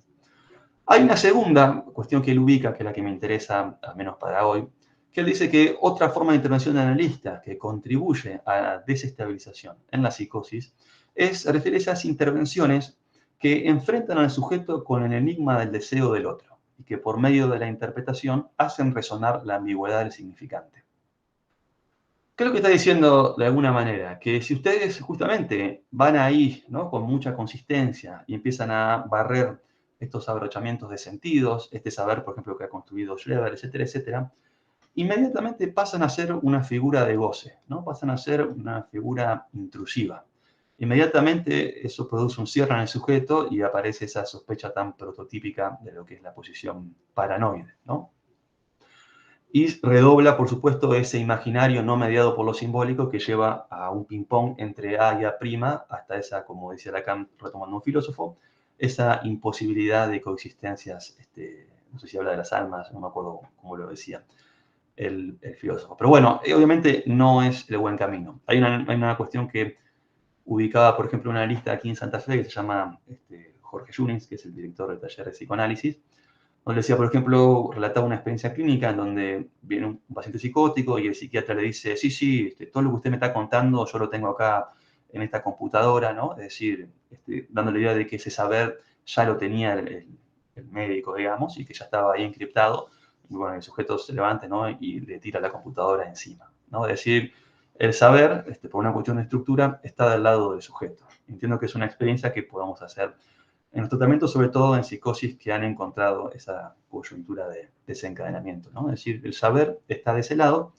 Hay una segunda cuestión que él ubica, que es la que me interesa, al menos para hoy, que él dice que otra forma de intervención de analista que contribuye a la desestabilización en la psicosis refiere a esas intervenciones que enfrentan al sujeto con el enigma del deseo del otro y que por medio de la interpretación hacen resonar la ambigüedad del significante. ¿Qué es lo que está diciendo de alguna manera? Que si ustedes justamente van ahí, ¿no?, con mucha consistencia y empiezan a barrer estos abrochamientos de sentidos, este saber, por ejemplo, que ha construido Schreber, etcétera, etcétera, inmediatamente pasan a ser una figura de goce, ¿no? Pasan a ser una figura intrusiva. Inmediatamente eso produce un cierre en el sujeto y aparece esa sospecha tan prototípica de lo que es la posición paranoide, ¿no? Y redobla, por supuesto, ese imaginario no mediado por lo simbólico que lleva a un ping-pong entre A y A', hasta esa, como decía Lacan, retomando un filósofo, esa imposibilidad de coexistencias, no sé si habla de las almas, no me acuerdo cómo lo decía el filósofo. Pero bueno, obviamente no es el buen camino. Hay una cuestión que ubicaba, por ejemplo, un analista aquí en Santa Fe que se llama Jorge Junins, que es el director del taller de psicoanálisis, donde decía, por ejemplo, relataba una experiencia clínica en donde viene un paciente psicótico y el psiquiatra le dice, sí, sí, todo lo que usted me está contando yo lo tengo acá en esta computadora, ¿no? Es decir, dando la idea de que ese saber ya lo tenía el médico, digamos, y que ya estaba ahí encriptado. Y bueno, el sujeto se levanta, ¿no?, y le tira la computadora encima, ¿no? Es decir, el saber, por una cuestión de estructura, está del lado del sujeto. Entiendo que es una experiencia que podamos hacer en los tratamientos, sobre todo en psicosis que han encontrado esa coyuntura de desencadenamiento, ¿no? Es decir, el saber está de ese lado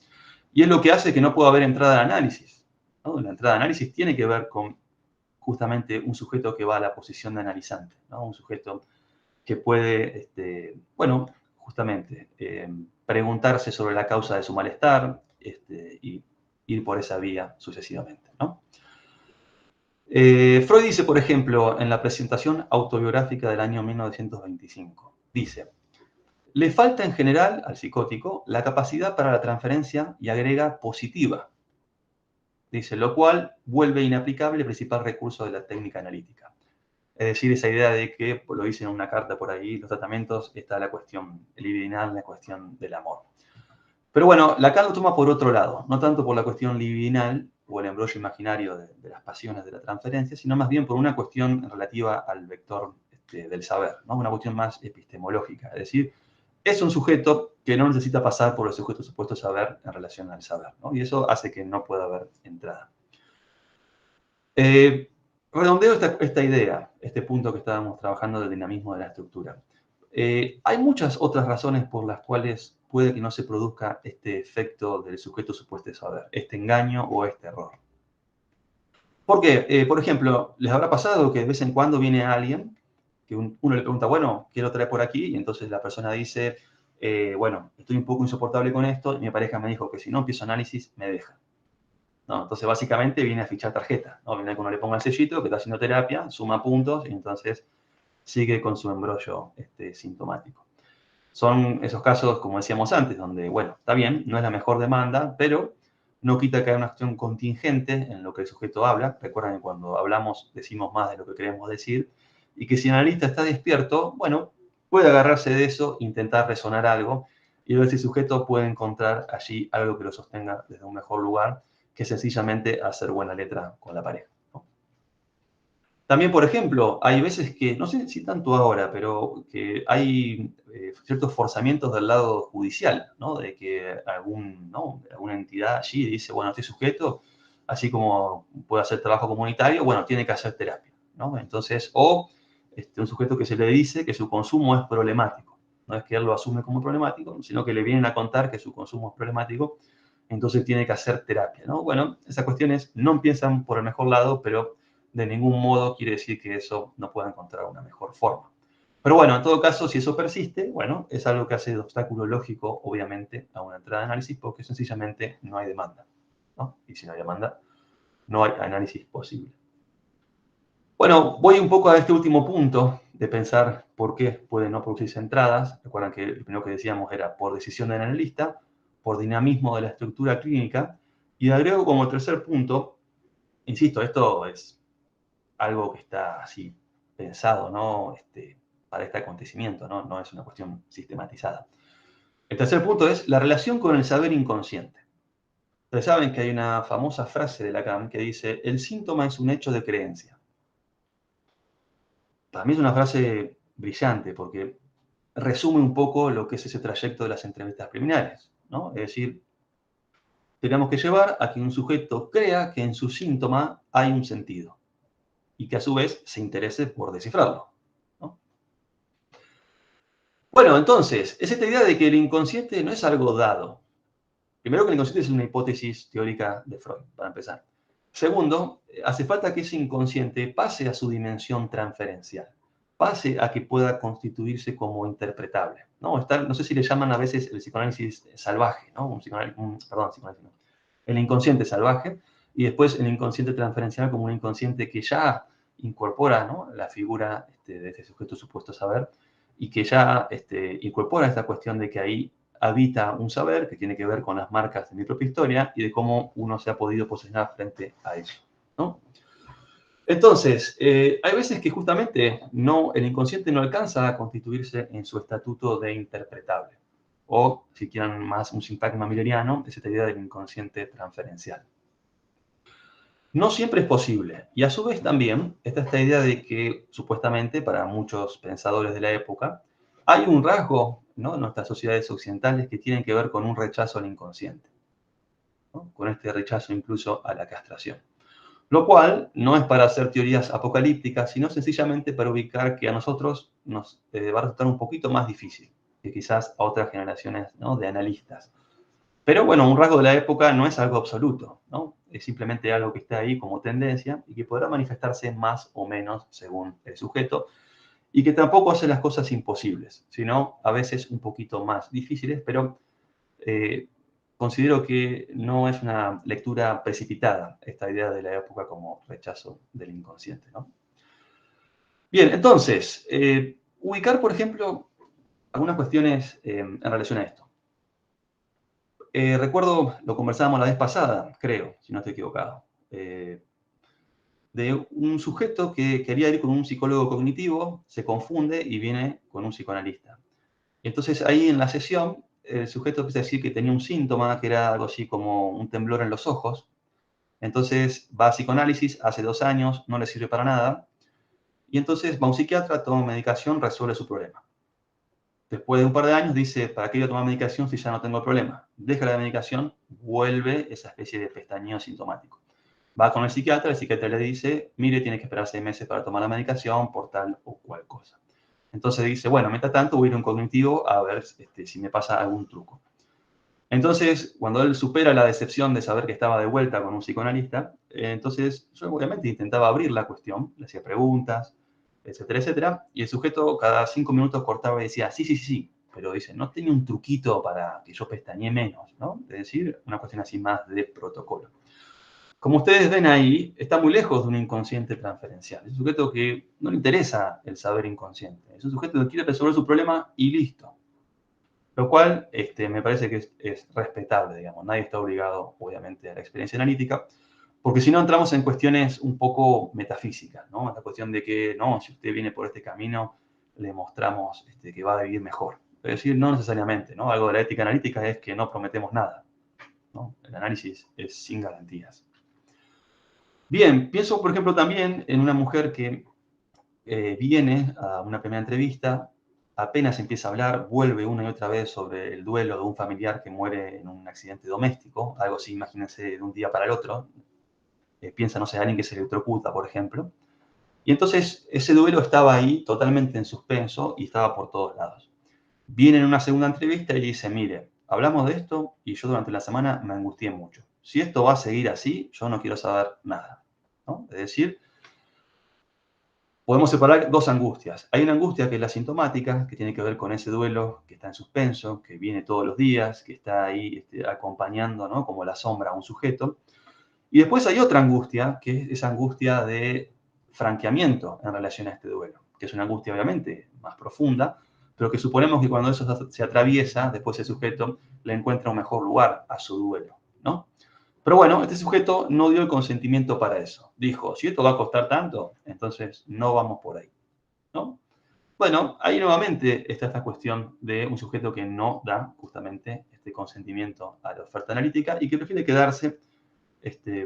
y es lo que hace que no pueda haber entrada de análisis, ¿no? La entrada de análisis tiene que ver con justamente un sujeto que va a la posición de analizante, ¿no? Un sujeto que puede, bueno, justamente preguntarse sobre la causa de su malestar y ir por esa vía sucesivamente, ¿no? Freud dice, por ejemplo, en la presentación autobiográfica del año 1925, dice, le falta en general al psicótico la capacidad para la transferencia y agrega positiva, dice, lo cual vuelve inaplicable el principal recurso de la técnica analítica. Es decir, esa idea de que, lo dice en una carta por ahí, los tratamientos, está la cuestión libidinal, la cuestión del amor. Pero bueno, Lacan lo toma por otro lado, no tanto por la cuestión libidinal o el embrollo imaginario de las pasiones de la transferencia, sino más bien por una cuestión relativa al vector del saber, ¿no? Una cuestión más epistemológica. Es decir, es un sujeto que no necesita pasar por el sujeto supuesto saber en relación al saber, ¿no? Y eso hace que no pueda haber entrada. Redondeo esta idea, este punto que estábamos trabajando del dinamismo de la estructura. Hay muchas otras razones por las cuales puede que no se produzca este efecto del sujeto supuesto de saber, este engaño o este error. ¿Por qué? Por ejemplo, ¿les habrá pasado que de vez en cuando viene alguien que uno le pregunta, bueno, ¿qué lo trae por aquí? Y entonces la persona dice, bueno, estoy un poco insoportable con esto y mi pareja me dijo que si no empiezo análisis, me deja. ¿No? Entonces, básicamente viene a fichar tarjeta, ¿no? Viene que uno le ponga el sellito, que está haciendo terapia, suma puntos y entonces sigue con su embrollo sintomático. Son esos casos, como decíamos antes, donde, bueno, está bien, no es la mejor demanda, pero no quita que haya una acción contingente en lo que el sujeto habla. Recuerden que cuando hablamos decimos más de lo que queremos decir y que si el analista está despierto, bueno, puede agarrarse de eso, intentar resonar algo y ver si el sujeto puede encontrar allí algo que lo sostenga desde un mejor lugar que sencillamente hacer buena letra con la pareja, ¿no? También, por ejemplo, hay veces que, no sé si tanto ahora, pero que hay ciertos forzamientos del lado judicial, ¿no? De que alguna entidad allí dice, bueno, este sujeto, así como puede hacer trabajo comunitario, bueno, tiene que hacer terapia, ¿no? Entonces, o un sujeto que se le dice que su consumo es problemático. No es que él lo asume como problemático, sino que le vienen a contar que su consumo es problemático, entonces tiene que hacer terapia, ¿no? Bueno, esas cuestiones no empiezan por el mejor lado, pero de ningún modo quiere decir que eso no pueda encontrar una mejor forma. Pero bueno, en todo caso, si eso persiste, bueno, es algo que hace de obstáculo lógico, obviamente, a una entrada de análisis, porque sencillamente no hay demanda, ¿no? Y si no hay demanda, no hay análisis posible. Bueno, voy un poco a este último punto de pensar por qué pueden no producirse entradas. Recuerdan que lo primero que decíamos era por decisión del analista, por dinamismo de la estructura clínica, y agrego como tercer punto, insisto, esto es algo que está así pensado, ¿no? Para este acontecimiento, ¿no? No es una cuestión sistematizada. El tercer punto es la relación con el saber inconsciente. Ustedes saben que hay una famosa frase de Lacan que dice, el síntoma es un hecho de creencia. Para mí es una frase brillante porque resume un poco lo que es ese trayecto de las entrevistas preliminares, ¿no? Es decir, tenemos que llevar a que un sujeto crea que en su síntoma hay un sentido y que a su vez se interese por descifrarlo, ¿no? Bueno, entonces, es esta idea de que el inconsciente no es algo dado. Primero, que el inconsciente es una hipótesis teórica de Freud, para empezar. Segundo, hace falta que ese inconsciente pase a su dimensión transferencial, pase a que pueda constituirse como interpretable, ¿no? No sé si le llaman a veces el psicoanálisis salvaje, ¿no? Perdón, psicoanálisis no. El inconsciente salvaje, y después el inconsciente transferencial como un inconsciente que ya incorpora, ¿no?, la figura de este sujeto supuesto saber, y que ya incorpora esta cuestión de que ahí habita un saber que tiene que ver con las marcas de mi propia historia y de cómo uno se ha podido posicionar frente a eso, ¿no? Entonces, hay veces que justamente el inconsciente no alcanza a constituirse en su estatuto de interpretable. O, si quieren más un sintagma milleriano, es esta idea del inconsciente transferencial. No siempre es posible. Y a su vez también está esta idea de que, supuestamente, para muchos pensadores de la época, hay un rasgo, ¿no?, en nuestras sociedades occidentales que tienen que ver con un rechazo al inconsciente, ¿no?, con este rechazo incluso a la castración. Lo cual no es para hacer teorías apocalípticas, sino sencillamente para ubicar que a nosotros nos va a resultar un poquito más difícil que quizás a otras generaciones, ¿no?, de analistas. Pero bueno, un rasgo de la época no es algo absoluto, ¿no? Es simplemente algo que está ahí como tendencia y que podrá manifestarse más o menos según el sujeto y que tampoco hace las cosas imposibles, sino a veces un poquito más difíciles, pero eh, considero que no es una lectura precipitada esta idea de la época como rechazo del inconsciente, ¿no? Bien, entonces, ubicar, por ejemplo, algunas cuestiones en relación a esto. Recuerdo, lo conversábamos la vez pasada, creo, si no estoy equivocado, de un sujeto que quería ir con un psicólogo cognitivo, se confunde y viene con un psicoanalista. Entonces ahí en la sesión, el sujeto empieza a decir que tenía un síntoma, que era algo así como un temblor en los ojos. Entonces va a psicoanálisis, hace 2 años, no le sirve para nada. Y entonces va a un psiquiatra, toma medicación, resuelve su problema. Después de un par de años dice, ¿para qué voy a tomar medicación si ya no tengo el problema? Deja la medicación, vuelve esa especie de pestañeo sintomático. Va con el psiquiatra le dice, mire, tiene que esperar 6 meses para tomar la medicación por tal o cual cosa. Entonces dice, bueno, mientras tanto voy a ir a un cognitivo a ver si me pasa algún truco. Entonces, cuando él supera la decepción de saber que estaba de vuelta con un psicoanalista, entonces yo obviamente intentaba abrir la cuestión, le hacía preguntas, etcétera, etcétera, y el sujeto cada 5 minutos cortaba y decía, sí, sí, sí, sí, pero dice, no tenía un truquito para que yo pestañee menos, ¿no? Es decir, una cuestión así más de protocolo. Como ustedes ven ahí, está muy lejos de un inconsciente transferencial. Es un sujeto que no le interesa el saber inconsciente. Es un sujeto que quiere resolver su problema y listo. Lo cual me parece que es respetable, digamos. Nadie está obligado, obviamente, a la experiencia analítica, porque si no entramos en cuestiones un poco metafísicas, ¿no? La cuestión de que, no, si usted viene por este camino, le mostramos que va a vivir mejor. Es decir, no necesariamente, ¿no? Algo de la ética analítica es que no prometemos nada, ¿no? El análisis es sin garantías. Bien, pienso, por ejemplo, también en una mujer que viene a una primera entrevista, apenas empieza a hablar, vuelve una y otra vez sobre el duelo de un familiar que muere en un accidente doméstico, algo así, imagínense, de un día para el otro. Piensa, no sé, alguien que se electrocuta, por ejemplo. Y entonces ese duelo estaba ahí totalmente en suspenso y estaba por todos lados. Viene en una segunda entrevista y dice, mire, hablamos de esto y yo durante la semana me angustié mucho. Si esto va a seguir así, yo no quiero saber nada, ¿no? Es decir, podemos separar dos angustias. Hay una angustia que es la sintomática, que tiene que ver con ese duelo que está en suspenso, que viene todos los días, que está ahí acompañando, ¿no? Como la sombra a un sujeto. Y después hay otra angustia, que es esa angustia de franqueamiento en relación a este duelo, que es una angustia obviamente más profunda, pero que suponemos que cuando eso se atraviesa, después el sujeto le encuentra un mejor lugar a su duelo, ¿no? Pero bueno, este sujeto no dio el consentimiento para eso. Dijo, si esto va a costar tanto, entonces no vamos por ahí, ¿no? Bueno, ahí nuevamente está esta cuestión de un sujeto que no da justamente este consentimiento a la oferta analítica y que prefiere quedarse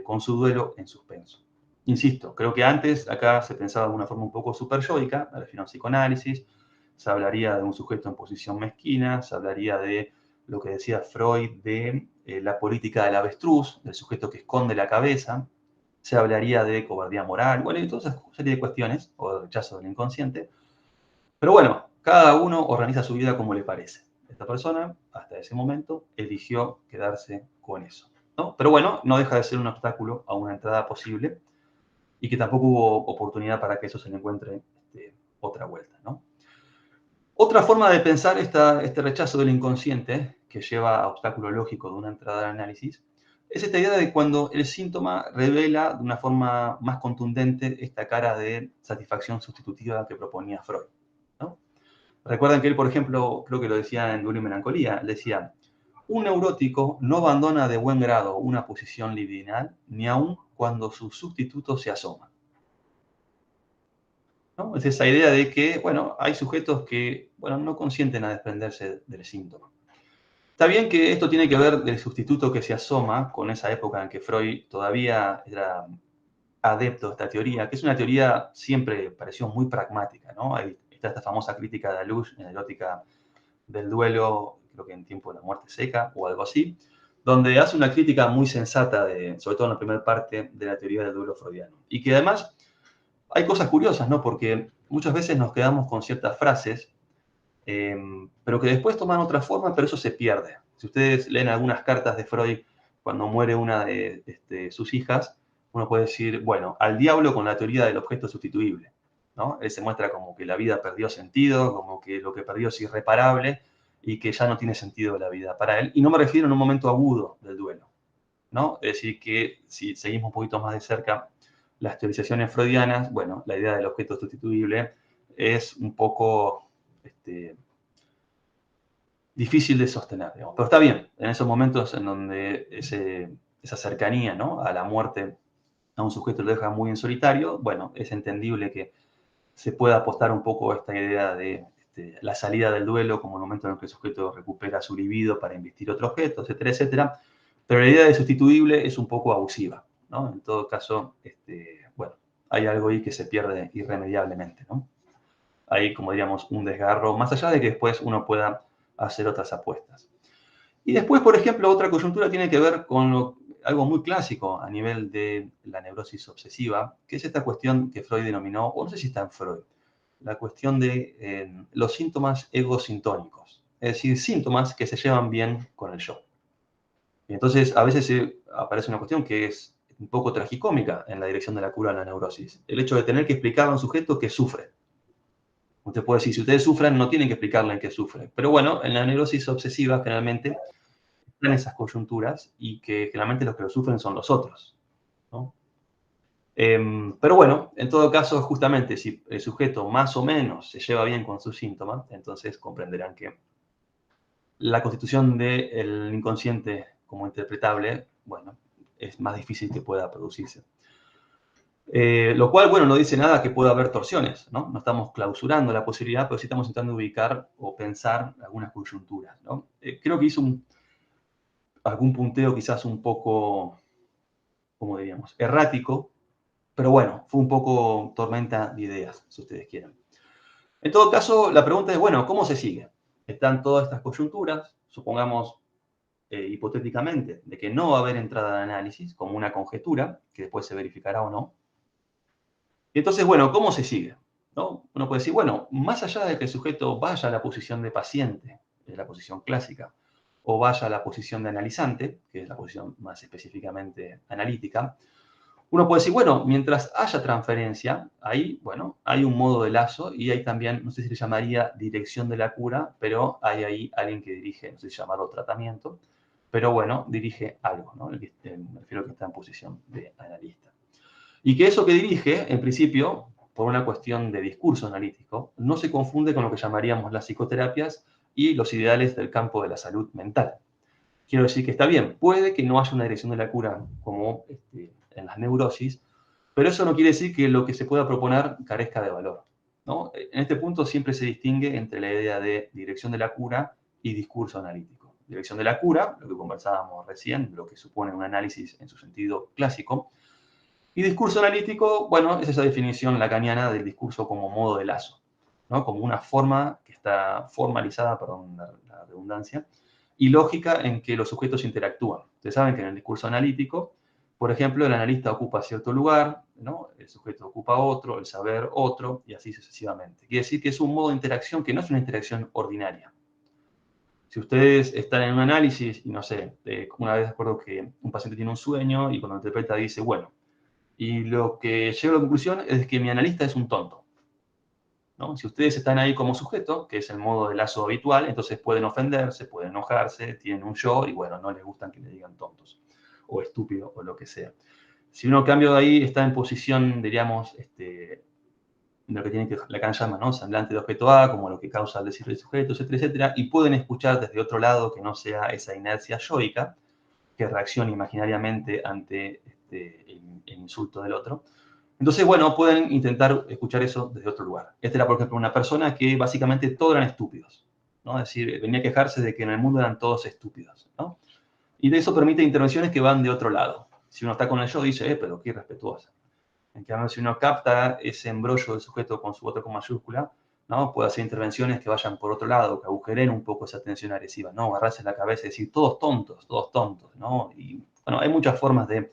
con su duelo en suspenso. Insisto, creo que antes acá se pensaba de una forma un poco superyoica, me refiero a un psicoanálisis, se hablaría de un sujeto en posición mezquina, se hablaría de lo que decía Freud de la política del avestruz, del sujeto que esconde la cabeza, se hablaría de cobardía moral, bueno, y toda esa serie de cuestiones, o de rechazo del inconsciente, pero bueno, cada uno organiza su vida como le parece. Esta persona, hasta ese momento, eligió quedarse con eso, ¿no? Pero bueno, no deja de ser un obstáculo a una entrada posible y que tampoco hubo oportunidad para que eso se le encuentre otra vuelta, ¿no? Otra forma de pensar este rechazo del inconsciente, que lleva a obstáculo lógico de una entrada al análisis, es esta idea de cuando el síntoma revela de una forma más contundente esta cara de satisfacción sustitutiva que proponía Freud, ¿no? Recuerdan que él, por ejemplo, creo que lo decía en Duelo y Melancolía, decía, un neurótico no abandona de buen grado una posición libidinal ni aun cuando su sustituto se asoma, ¿no? Es esa idea de que, bueno, hay sujetos que, bueno, no consienten a desprenderse del síntoma. Está bien que esto tiene que ver del sustituto que se asoma con esa época en que Freud todavía era adepto a esta teoría, que es una teoría siempre pareció muy pragmática, ¿no? Ahí está esta famosa crítica de Deleuze en la erótica del duelo, creo que en Tiempo de la Muerte Seca o algo así, donde hace una crítica muy sensata, sobre todo en la primera parte de la teoría del duelo freudiano. Y que además hay cosas curiosas, ¿no? Porque muchas veces nos quedamos con ciertas frases, pero que después toman otra forma, pero eso se pierde. Si ustedes leen algunas cartas de Freud cuando muere una de sus hijas, uno puede decir, bueno, al diablo con la teoría del objeto sustituible, ¿no? Él se muestra como que la vida perdió sentido, como que lo que perdió es irreparable y que ya no tiene sentido la vida para él. Y no me refiero en un momento agudo del duelo, ¿no? Es decir, que si seguimos un poquito más de cerca las teorizaciones freudianas, bueno, la idea del objeto sustituible es un poco difícil de sostener, digamos. Pero está bien, en esos momentos en donde esa cercanía, ¿no?, a la muerte a un sujeto lo deja muy en solitario, bueno, es entendible que se pueda apostar un poco a esta idea de la salida del duelo como el momento en el que el sujeto recupera su libido para investir otro objeto, etcétera, etcétera. Pero la idea de sustituible es un poco abusiva, ¿no? En todo caso, bueno, hay algo ahí que se pierde irremediablemente, ¿no? Hay, como diríamos, un desgarro, más allá de que después uno pueda hacer otras apuestas. Y después, por ejemplo, otra coyuntura tiene que ver con algo muy clásico a nivel de la neurosis obsesiva, que es esta cuestión que Freud denominó, o no sé si está en Freud, la cuestión de los síntomas egosintónicos, es decir, síntomas que se llevan bien con el yo. Y entonces, a veces aparece una cuestión que es un poco tragicómica en la dirección de la cura de la neurosis, el hecho de tener que explicarle a un sujeto que sufre. Usted puede decir, si ustedes sufren, no tienen que explicarle en qué sufren. Pero bueno, en la neurosis obsesiva generalmente están esas coyunturas y que generalmente los que lo sufren son los otros, ¿no? Pero bueno, en todo caso, justamente si el sujeto más o menos se lleva bien con sus síntomas, entonces comprenderán que la constitución del inconsciente como interpretable, bueno, es más difícil que pueda producirse. Lo cual, bueno, no dice nada que pueda haber torsiones, ¿no? No estamos clausurando la posibilidad, pero sí estamos intentando ubicar o pensar algunas coyunturas, ¿no? Creo que hizo algún punteo quizás un poco, como diríamos, errático, pero bueno, fue un poco tormenta de ideas, si ustedes quieren. En todo caso, la pregunta es, bueno, ¿cómo se sigue? Están todas estas coyunturas, supongamos hipotéticamente, de que no va a haber entrada de análisis, como una conjetura, que después se verificará o no. Y entonces, bueno, ¿cómo se sigue? ¿No? Uno puede decir, bueno, más allá de que el sujeto vaya a la posición de paciente, que es la posición clásica, o vaya a la posición de analizante, que es la posición más específicamente analítica, uno puede decir, bueno, mientras haya transferencia, ahí, bueno, hay un modo de lazo y hay también, no sé si le llamaría dirección de la cura, pero hay ahí alguien que dirige, no sé si llamarlo tratamiento, pero bueno, dirige algo, ¿no? Me refiero a que está en posición de analista. Y que eso que dirige, en principio, por una cuestión de discurso analítico, no se confunde con lo que llamaríamos las psicoterapias y los ideales del campo de la salud mental. Quiero decir que está bien, puede que no haya una dirección de la cura como en las neurosis, pero eso no quiere decir que lo que se pueda proponer carezca de valor, ¿no? En este punto siempre se distingue entre la idea de dirección de la cura y discurso analítico. Dirección de la cura, lo que conversábamos recién, lo que supone un análisis en su sentido clásico, y discurso analítico, bueno, es esa definición lacaniana del discurso como modo de lazo, ¿no? Como una forma que está formalizada, perdón la redundancia, y lógica en que los sujetos interactúan. Ustedes saben que en el discurso analítico, por ejemplo, el analista ocupa cierto lugar, ¿no? El sujeto ocupa otro, el saber otro, y así sucesivamente. Quiere decir que es un modo de interacción que no es una interacción ordinaria. Si ustedes están en un análisis, y no sé, una vez recuerdo que un paciente tiene un sueño y cuando interpreta dice, bueno, y lo que llego a la conclusión es que mi analista es un tonto, ¿no? Si ustedes están ahí como sujeto, que es el modo de lazo habitual, entonces pueden ofenderse, pueden enojarse, tienen un yo y bueno, no les gustan que le digan tontos o estúpido o lo que sea. Si uno cambio de ahí está en posición, diríamos, lo que tiene que Lacan llama, ¿no? Semblante de objeto A, como lo que causa el decir del sujeto, etcétera, etcétera, y pueden escuchar desde otro lado que no sea esa inercia yoica que reacciona imaginariamente ante el insulto del otro. Entonces, bueno, pueden intentar escuchar eso desde otro lugar. Esta era, por ejemplo, una persona que básicamente todos eran estúpidos, ¿no? Es decir, venía a quejarse de que en el mundo eran todos estúpidos, ¿no? Y de eso permite intervenciones que van de otro lado. Si uno está con el yo, dice, pero qué irrespetuosa. En cambio, si uno capta ese embrollo del sujeto con su voto con mayúscula, ¿no? Puede hacer intervenciones que vayan por otro lado, que agujeren un poco esa tensión agresiva, ¿no? Agarrarse la cabeza y decir, todos tontos, ¿no? Y, bueno, hay muchas formas de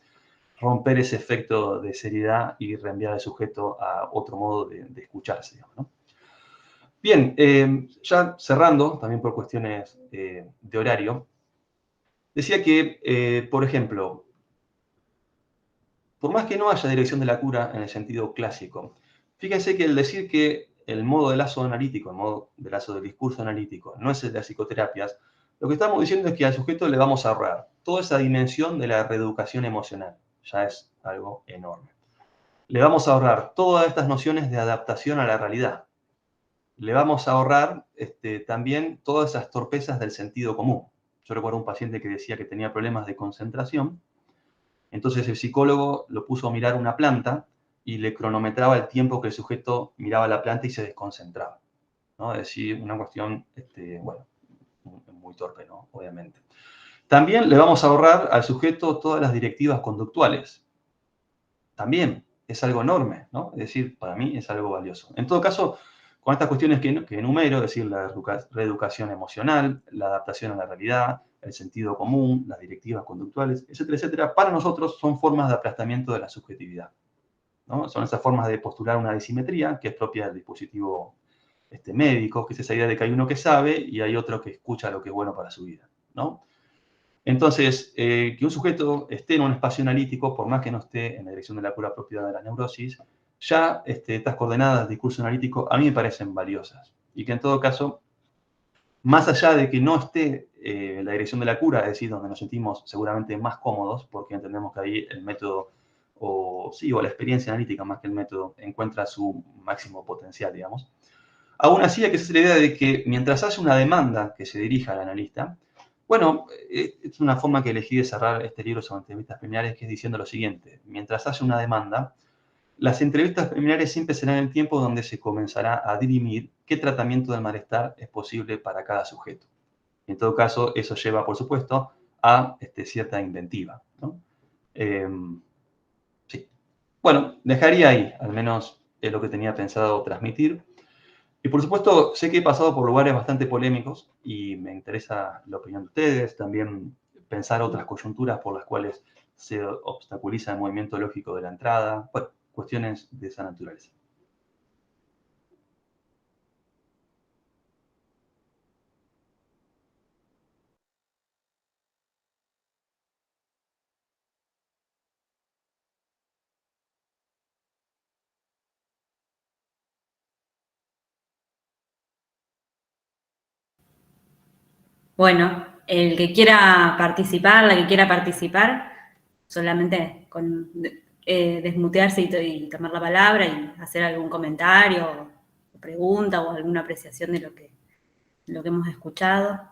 romper ese efecto de seriedad y reenviar al sujeto a otro modo de escucharse, digamos, ¿no? Bien, ya cerrando, también por cuestiones de horario, decía que, por ejemplo, por más que no haya dirección de la cura en el sentido clásico, fíjense que el decir que el modo de lazo analítico, el modo de lazo del discurso analítico, no es el de las psicoterapias, lo que estamos diciendo es que al sujeto le vamos a ahorrar toda esa dimensión de la reeducación emocional. Ya es algo enorme. Le vamos a ahorrar todas estas nociones de adaptación a la realidad. Le vamos a ahorrar también todas esas torpezas del sentido común. Yo recuerdo un paciente que decía que tenía problemas de concentración, entonces el psicólogo lo puso a mirar una planta y le cronometraba el tiempo que el sujeto miraba la planta y se desconcentraba, ¿no? Es decir, una cuestión, bueno, muy torpe, ¿no? Obviamente. También le vamos a ahorrar al sujeto todas las directivas conductuales. También es algo enorme, ¿no? Es decir, para mí es algo valioso. En todo caso, con estas cuestiones que enumero, es decir, la reeducación emocional, la adaptación a la realidad, el sentido común, las directivas conductuales, etcétera, etcétera, para nosotros son formas de aplastamiento de la subjetividad, ¿no? Son esas formas de postular una disimetría que es propia del dispositivo médico, que es esa idea de que hay uno que sabe y hay otro que escucha lo que es bueno para su vida, ¿no? Entonces, que un sujeto esté en un espacio analítico, por más que no esté en la dirección de la cura propiedad de la neurosis, ya estas coordenadas del discurso analítico a mí me parecen valiosas. Y que en todo caso, más allá de que no esté en la dirección de la cura, es decir, donde nos sentimos seguramente más cómodos, porque entendemos que ahí el método, o la experiencia analítica más que el método, encuentra su máximo potencial, digamos. Aún así, hay que hacerse la idea de que mientras haya una demanda que se dirija al analista, bueno, es una forma que elegí de cerrar este libro sobre entrevistas preliminares, que es diciendo lo siguiente: mientras haya una demanda, las entrevistas preliminares siempre serán el tiempo donde se comenzará a dirimir qué tratamiento del malestar es posible para cada sujeto. En todo caso, eso lleva, por supuesto, a cierta inventiva, ¿no? Eh, sí. Bueno, dejaría ahí, al menos es lo que tenía pensado transmitir. Y por supuesto, sé que he pasado por lugares bastante polémicos y me interesa la opinión de ustedes, también pensar otras coyunturas por las cuales se obstaculiza el movimiento lógico de la entrada. Bueno, cuestiones de esa naturaleza. Bueno, el que quiera participar, la que quiera participar, solamente con desmutearse y tomar la palabra y hacer algún comentario o pregunta o alguna apreciación de lo que hemos escuchado.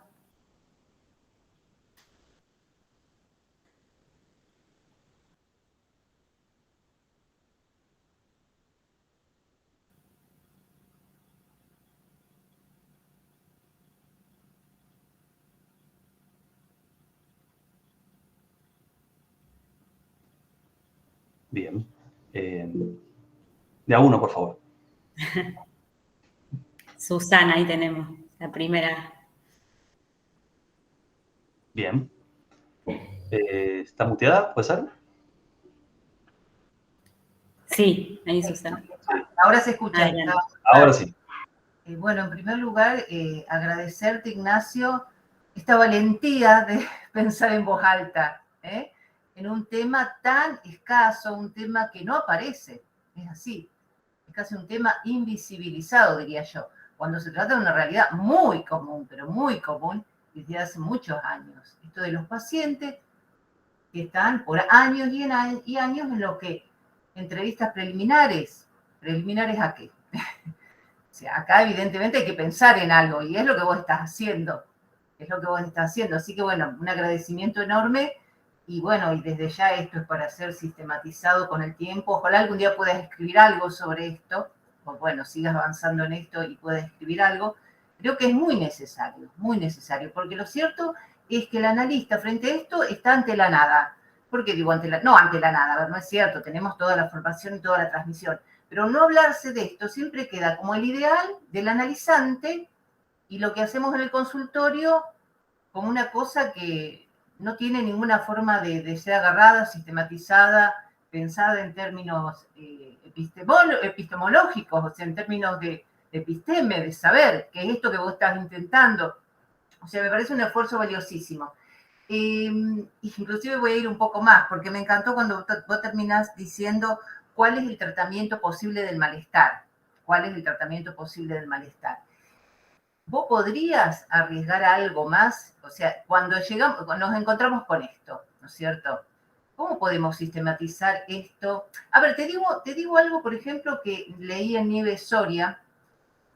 Bien. De a uno, por favor. Susana, ahí tenemos la primera. Bien. ¿Está muteada? ¿Puede ser? Sí, ahí Susana. Sí. Ahora se escucha. Adelante. Ahora sí. Bueno, en primer lugar, agradecerte, Ignacio, esta valentía de pensar en voz alta, en un tema tan escaso, un tema que no aparece, es así, es casi un tema invisibilizado, diría yo, cuando se trata de una realidad muy común, pero muy común, desde hace muchos años. Esto de los pacientes que están por años y años en lo que entrevistas preliminares, ¿preliminares a qué? O sea, acá evidentemente hay que pensar en algo y es lo que vos estás haciendo. Es lo que vos estás haciendo. Así que bueno, un agradecimiento enorme y bueno, y desde ya esto es para ser sistematizado con el tiempo. Ojalá algún día puedas escribir algo sobre esto, o bueno, sigas avanzando en esto y puedas escribir algo. Creo que es muy necesario, porque lo cierto es que el analista frente a esto está ante la nada. ¿Por qué digo ante la? No ante la nada, no es cierto, tenemos toda la formación y toda la transmisión, pero no hablarse de esto siempre queda como el ideal del analizante y lo que hacemos en el consultorio como una cosa que no tiene ninguna forma de ser agarrada, sistematizada, pensada en términos epistemológicos, o sea, en términos de episteme, de saber, que es esto que vos estás intentando. O sea, me parece un esfuerzo valiosísimo. Inclusive voy a ir un poco más, porque me encantó cuando vos terminás diciendo cuál es el tratamiento posible del malestar. ¿Cuál es el tratamiento posible del malestar? ¿Vos podrías arriesgar algo más? O sea, cuando llegamos, nos encontramos con esto, ¿no es cierto? ¿Cómo podemos sistematizar esto? A ver, te digo algo, por ejemplo, que leí en Nieves Soria,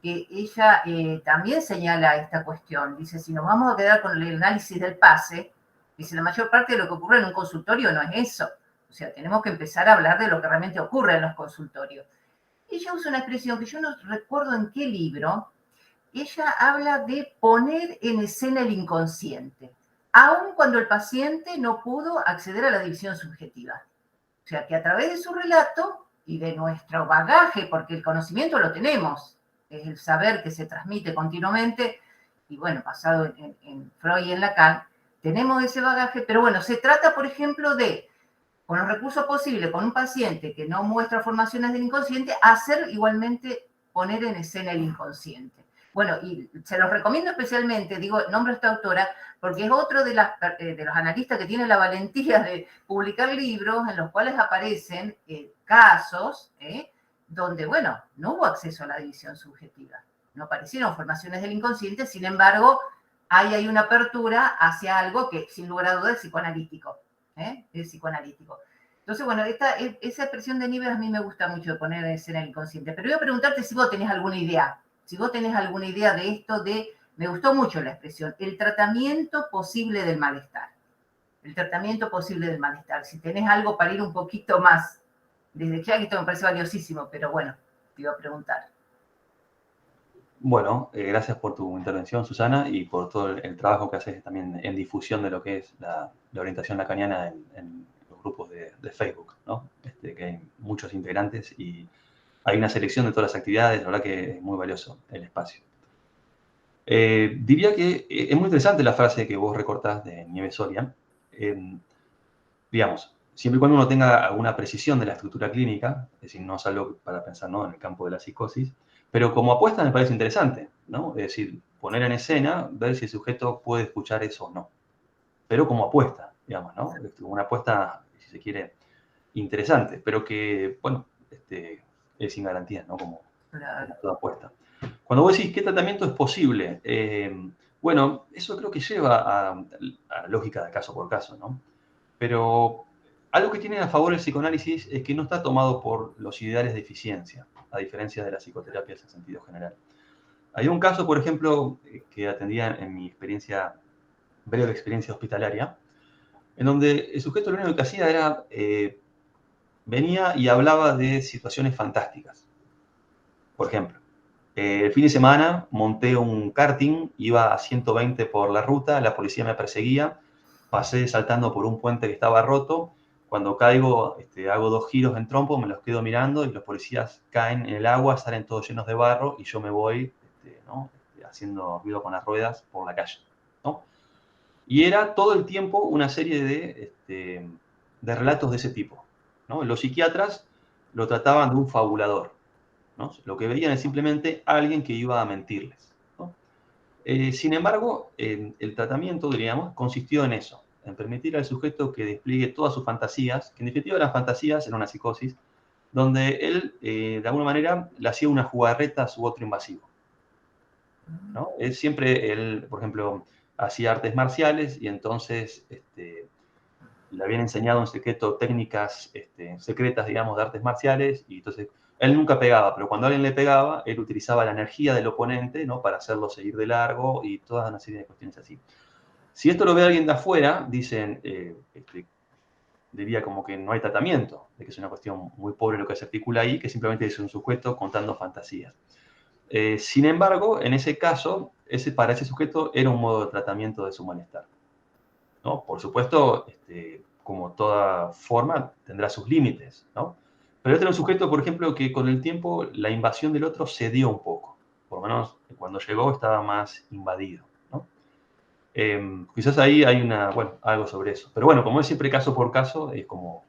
que ella también señala esta cuestión. Dice, si nos vamos a quedar con el análisis del pase, dice, la mayor parte de lo que ocurre en un consultorio no es eso. O sea, tenemos que empezar a hablar de lo que realmente ocurre en los consultorios. Ella usa una expresión que yo no recuerdo en qué libro. Ella habla de poner en escena el inconsciente, aun cuando el paciente no pudo acceder a la división subjetiva. O sea, que a través de su relato y de nuestro bagaje, porque el conocimiento lo tenemos, es el saber que se transmite continuamente, y bueno, basado en Freud y en Lacan, tenemos ese bagaje, pero bueno, se trata, por ejemplo, de, con los recursos posibles, con un paciente que no muestra formaciones del inconsciente, hacer igualmente poner en escena el inconsciente. Bueno, y se los recomiendo especialmente, digo, nombro a esta autora, porque es otro de los analistas que tiene la valentía de publicar libros en los cuales aparecen casos donde, bueno, no hubo acceso a la división subjetiva, no aparecieron formaciones del inconsciente, sin embargo, ahí hay una apertura hacia algo que, sin lugar a dudas, es psicoanalítico. Es psicoanalítico. Entonces, bueno, esa expresión de Nieves a mí me gusta mucho de poner en escena el inconsciente, pero voy a preguntarte si vos tenés alguna idea. Si vos tenés alguna idea de esto, me gustó mucho la expresión, el tratamiento posible del malestar. El tratamiento posible del malestar. Si tenés algo para ir un poquito más, desde ya que esto me parece valiosísimo, pero bueno, te iba a preguntar. Bueno, gracias por tu intervención, Susana, y por todo el trabajo que haces también en difusión de lo que es la orientación lacaniana en los grupos de Facebook, ¿no? Que hay muchos integrantes y hay una selección de todas las actividades, la verdad que es muy valioso el espacio. Diría que es muy interesante la frase que vos recortás de Nieves Soria. Digamos, siempre y cuando uno tenga alguna precisión de la estructura clínica, es decir, no es algo para pensar, ¿no?, en el campo de la psicosis, pero como apuesta me parece interesante, ¿no? Es decir, poner en escena, ver si el sujeto puede escuchar eso o no. Pero como apuesta, digamos, ¿no? Una apuesta, si se quiere, interesante, pero que, bueno, es sin garantías, ¿no? Como toda apuesta. Cuando vos decís, ¿qué tratamiento es posible? Bueno, eso creo que lleva a lógica de caso por caso, ¿no? Pero algo que tiene a favor el psicoanálisis es que no está tomado por los ideales de eficiencia, a diferencia de las psicoterapias en sentido general. Hay un caso, por ejemplo, que atendía en mi experiencia, breve experiencia hospitalaria, en donde el sujeto lo único que hacía era, venía y hablaba de situaciones fantásticas. Por ejemplo, el fin de semana monté un karting, iba a 120 por la ruta, la policía me perseguía, pasé saltando por un puente que estaba roto, cuando caigo, hago 2 giros en trompo, me los quedo mirando y los policías caen en el agua, salen todos llenos de barro y yo me voy, ¿no?, haciendo ruido con las ruedas por la calle, ¿no? Y era todo el tiempo una serie de relatos de ese tipo, ¿no? Los psiquiatras lo trataban de un fabulador, ¿no? Lo que veían es simplemente alguien que iba a mentirles, ¿no? Sin embargo, el tratamiento, diríamos, consistió en eso, en permitir al sujeto que despliegue todas sus fantasías, que en definitiva eran fantasías, era una psicosis, donde él, de alguna manera, le hacía una jugarreta a su otro invasivo, ¿no? Él siempre, él, por ejemplo, hacía artes marciales y entonces le habían enseñado en secreto técnicas secretas, digamos, de artes marciales, y entonces él nunca pegaba, pero cuando alguien le pegaba, él utilizaba la energía del oponente, ¿no?, para hacerlo seguir de largo y toda una serie de cuestiones así. Si esto lo ve alguien de afuera, dicen, diría como que no hay tratamiento, de que es una cuestión muy pobre lo que se articula ahí, que simplemente es un sujeto contando fantasías. Sin embargo, en ese caso, para ese sujeto era un modo de tratamiento de su malestar, ¿no? Por supuesto, como toda forma, tendrá sus límites, ¿no? Pero este era un sujeto, por ejemplo, que con el tiempo la invasión del otro cedió un poco. Por lo menos cuando llegó estaba más invadido, ¿no? Quizás ahí hay algo sobre eso. Pero bueno, como es siempre caso por caso, es como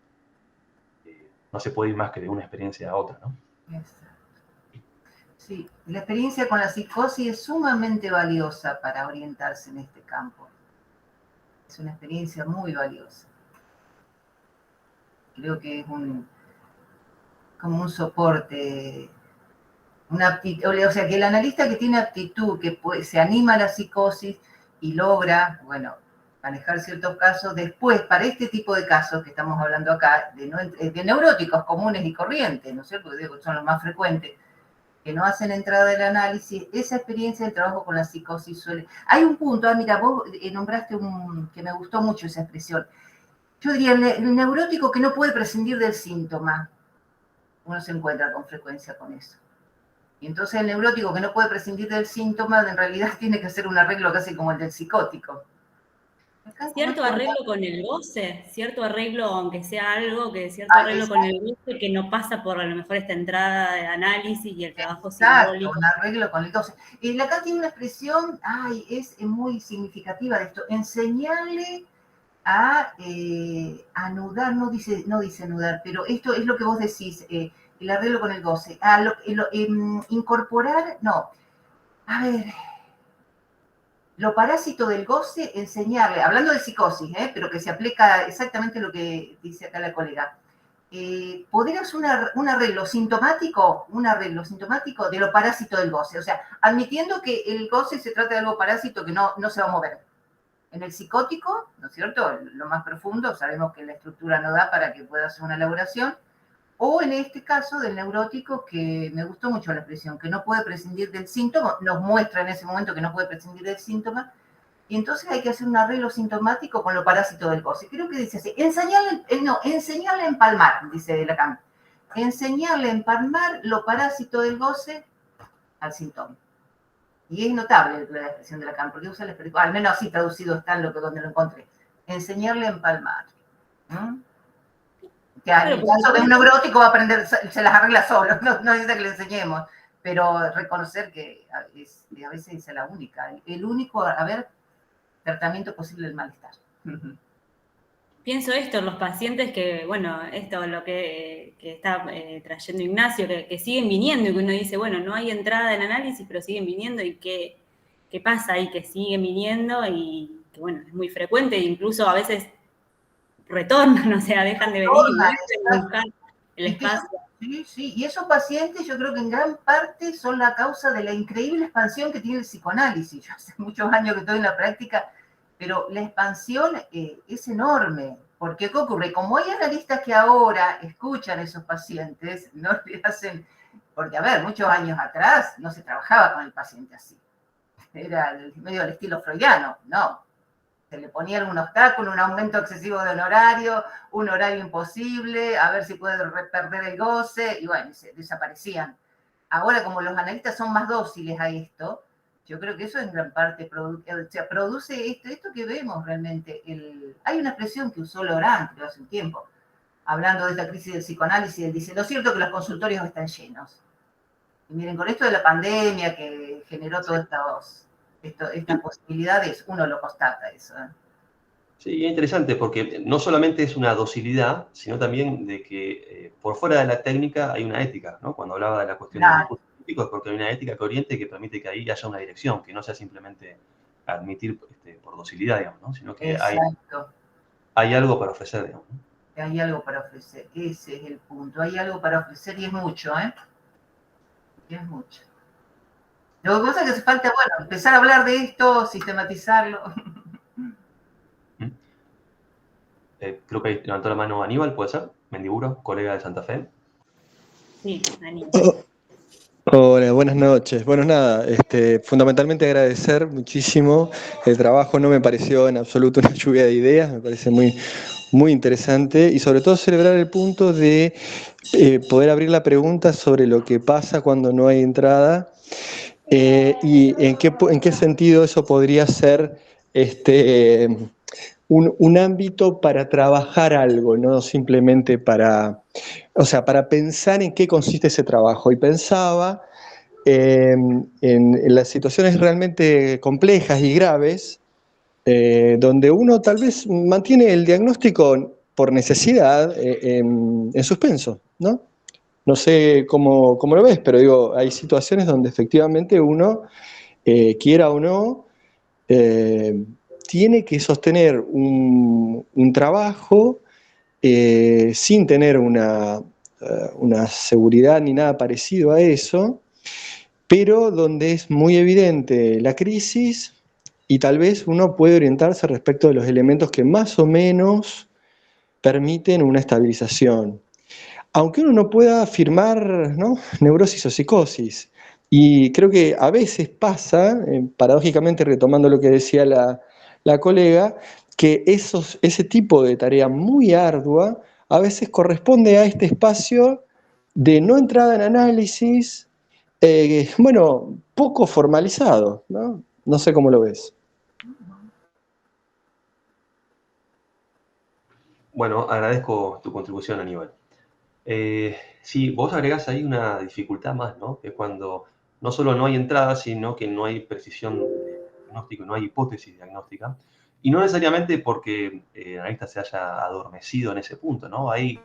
no se puede ir más que de una experiencia a otra, ¿no? Exacto. Sí, la experiencia con la psicosis es sumamente valiosa para orientarse en este campo. Es una experiencia muy valiosa. Creo que es como un soporte, una aptitud, o sea, que el analista que tiene aptitud, que se anima a la psicosis y logra, bueno, manejar ciertos casos, después, para este tipo de casos que estamos hablando acá, de neuróticos comunes y corrientes, ¿no es cierto?, porque son los más frecuentes, que no hacen entrada del análisis, esa experiencia de trabajo con la psicosis suele... Hay un punto, mira, vos nombraste que me gustó mucho esa expresión. Yo diría, el neurótico que no puede prescindir del síntoma. Uno se encuentra con frecuencia con eso. Y entonces el neurótico que no puede prescindir del síntoma, en realidad tiene que hacer un arreglo casi como el del psicótico. Cierto arreglo con el goce, cierto arreglo, aunque sea algo, cierto arreglo con el goce que no pasa por a lo mejor esta entrada de análisis y el trabajo simbólico. Un arreglo con el goce. Y Lacan tiene una expresión, es muy significativa de esto, enseñarle a anudar, no dice anudar, pero esto es lo que vos decís, el arreglo con el goce, incorporar, no, a ver, lo parásito del goce, enseñarle, hablando de psicosis, pero que se aplica exactamente lo que dice acá la colega, poder hacer un arreglo sintomático de lo parásito del goce, o sea, admitiendo que el goce se trata de algo parásito que no se va a mover. En el psicótico, ¿no es cierto?, lo más profundo, sabemos que la estructura no da para que pueda hacer una elaboración, o en este caso del neurótico, que me gustó mucho la expresión, que no puede prescindir del síntoma, nos muestra en ese momento que no puede prescindir del síntoma, y entonces hay que hacer un arreglo sintomático con lo parásito del goce. Creo que dice así, enseñarle a empalmar, dice Lacan, enseñarle a empalmar lo parásito del goce al síntoma. Y es notable la expresión de Lacan, porque usa la expresión, al menos así traducido está en donde lo encontré, enseñarle a empalmar. Que en el caso de un neurótico va a aprender, se las arregla solo, no dice que le enseñemos, pero reconocer que a veces es la única, el único, tratamiento posible del malestar. pienso esto, los pacientes que, bueno, esto lo que está trayendo Ignacio, que siguen viniendo y que uno dice, bueno, no hay entrada en análisis, pero siguen viniendo y qué pasa ahí, que siguen viniendo y que, bueno, es muy frecuente, incluso a veces retornan, o sea, dejan de venir y Torna, vuelven a buscar el y que espacio. sí, sí, y esos pacientes yo creo que en gran parte son la causa de la increíble expansión que tiene el psicoanálisis. Yo hace muchos años que estoy en la práctica, pero la expansión es enorme. Porque ¿qué ocurre? Como hay analistas que ahora escuchan a esos pacientes, no le hacen, porque a ver, muchos años atrás no se trabajaba con el paciente así. Era medio del estilo freudiano, no. Se le ponía algún obstáculo, un aumento excesivo de honorario, un horario imposible, a ver si puede perder el goce, y bueno, se desaparecían. Ahora, como los analistas son más dóciles a esto, yo creo que eso en gran parte produce esto que vemos realmente. Hay una expresión que usó Laurent, creo, hace un tiempo, hablando de esta crisis del psicoanálisis, él dice, lo cierto es que los consultorios están llenos. Y miren, con esto de la pandemia que generó todas estas posibilidades, uno lo constata eso. Sí, es interesante porque no solamente es una docilidad, sino también de que por fuera de la técnica hay una ética, ¿no? Cuando hablaba de la cuestión del Claro, discurso científico es porque hay una ética que oriente y que permite que ahí haya una dirección, que no sea simplemente admitir por docilidad, digamos, ¿no? Sino que exacto. hay algo para ofrecer, digamos, ¿no? Hay algo para ofrecer, ese es el punto. Hay algo para ofrecer y es mucho, ¿eh? Y es mucho. Lo que pasa es que hace falta, bueno, empezar a hablar de esto, sistematizarlo. ¿Mm? Creo que ahí levantó la mano Aníbal, ¿puede ser? Mendiburo, colega de Santa Fe. Sí, Aníbal. Hola, buenas noches. Bueno, nada, fundamentalmente agradecer muchísimo el trabajo. No me pareció en absoluto una lluvia de ideas, me parece muy, muy interesante y sobre todo celebrar el punto de poder abrir la pregunta sobre lo que pasa cuando no hay entrada y en qué sentido eso podría ser un ámbito para trabajar algo, no simplemente para, o sea, para pensar en qué consiste ese trabajo. Y pensaba en las situaciones realmente complejas y graves, donde uno tal vez mantiene el diagnóstico por necesidad en suspenso, ¿no? No sé cómo lo ves, pero digo, hay situaciones donde efectivamente uno, quiera o no, tiene que sostener un trabajo sin tener una seguridad ni nada parecido a eso, pero donde es muy evidente la crisis y tal vez uno puede orientarse respecto de los elementos que más o menos permiten una estabilización. Aunque uno no pueda afirmar, ¿no?, neurosis o psicosis. Y creo que a veces pasa, paradójicamente retomando lo que decía la colega, que ese tipo de tarea muy ardua a veces corresponde a este espacio de no entrada en análisis, bueno, poco formalizado, ¿no? No sé cómo lo ves. Bueno, agradezco tu contribución, Aníbal. Sí, vos agregás ahí una dificultad más, ¿no? Que cuando no solo no hay entrada, sino que no hay precisión de diagnóstico, no hay hipótesis diagnóstica. Y no necesariamente porque el analista se haya adormecido en ese punto, ¿no? Hay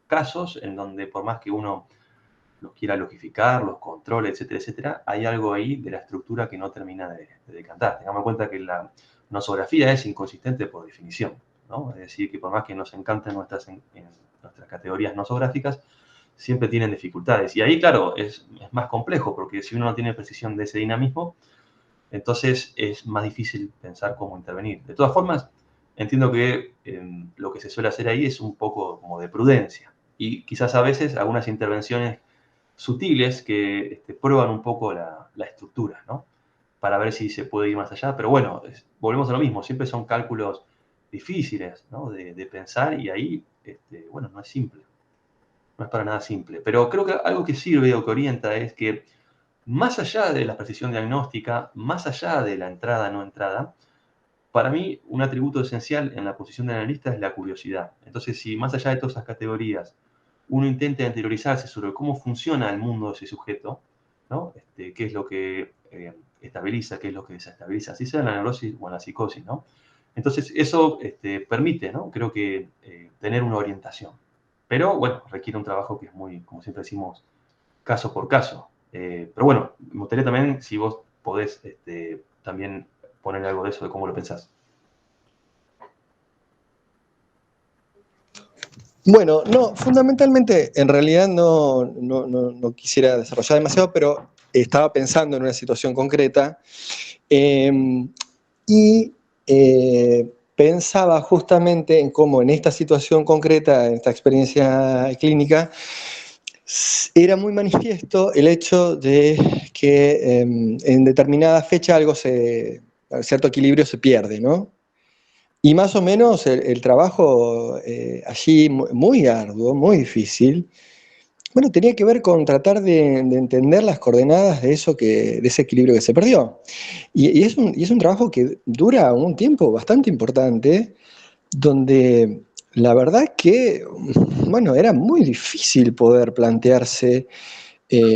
casos en donde por más que uno los quiera logificar, los controle, etcétera, etcétera, hay algo ahí de la estructura que no termina de decantar. Tengamos en cuenta que la nosografía es inconsistente por definición, ¿no? Es decir, que por más que nos encanten nuestras categorías nosográficas, siempre tienen dificultades. Y ahí, claro, es más complejo, porque si uno no tiene precisión de ese dinamismo, entonces es más difícil pensar cómo intervenir. De todas formas, entiendo que lo que se suele hacer ahí es un poco como de prudencia. Y quizás a veces algunas intervenciones sutiles que prueban un poco la estructura, ¿no? Para ver si se puede ir más allá. Pero bueno, volvemos a lo mismo, siempre son cálculos difíciles, ¿no?, de pensar y ahí, bueno, no es simple, no es para nada simple. Pero creo que algo que sirve o que orienta es que más allá de la precisión diagnóstica, más allá de la entrada no entrada, para mí un atributo esencial en la posición de analista es la curiosidad. Entonces, si más allá de todas esas categorías uno intenta interiorizarse sobre cómo funciona el mundo de ese sujeto, ¿no? Qué es lo que estabiliza, qué es lo que desestabiliza, así sea en la neurosis o en la psicosis, ¿no? Entonces, eso permite, ¿no? Creo que tener una orientación. Pero, bueno, requiere un trabajo que es muy, como siempre decimos, caso por caso. Pero bueno, me gustaría también, si vos podés también poner algo de eso, de cómo lo pensás. Bueno, no, fundamentalmente, en realidad no quisiera desarrollar demasiado, pero estaba pensando en una situación concreta y pensaba justamente en cómo en esta situación concreta, en esta experiencia clínica, era muy manifiesto el hecho de que en determinada fecha cierto equilibrio se pierde, ¿no? Y más o menos el trabajo allí muy arduo, muy difícil, bueno, tenía que ver con tratar de entender las coordenadas de ese equilibrio que se perdió. Y es un trabajo que dura un tiempo bastante importante, donde la verdad es que, bueno, era muy difícil poder plantearse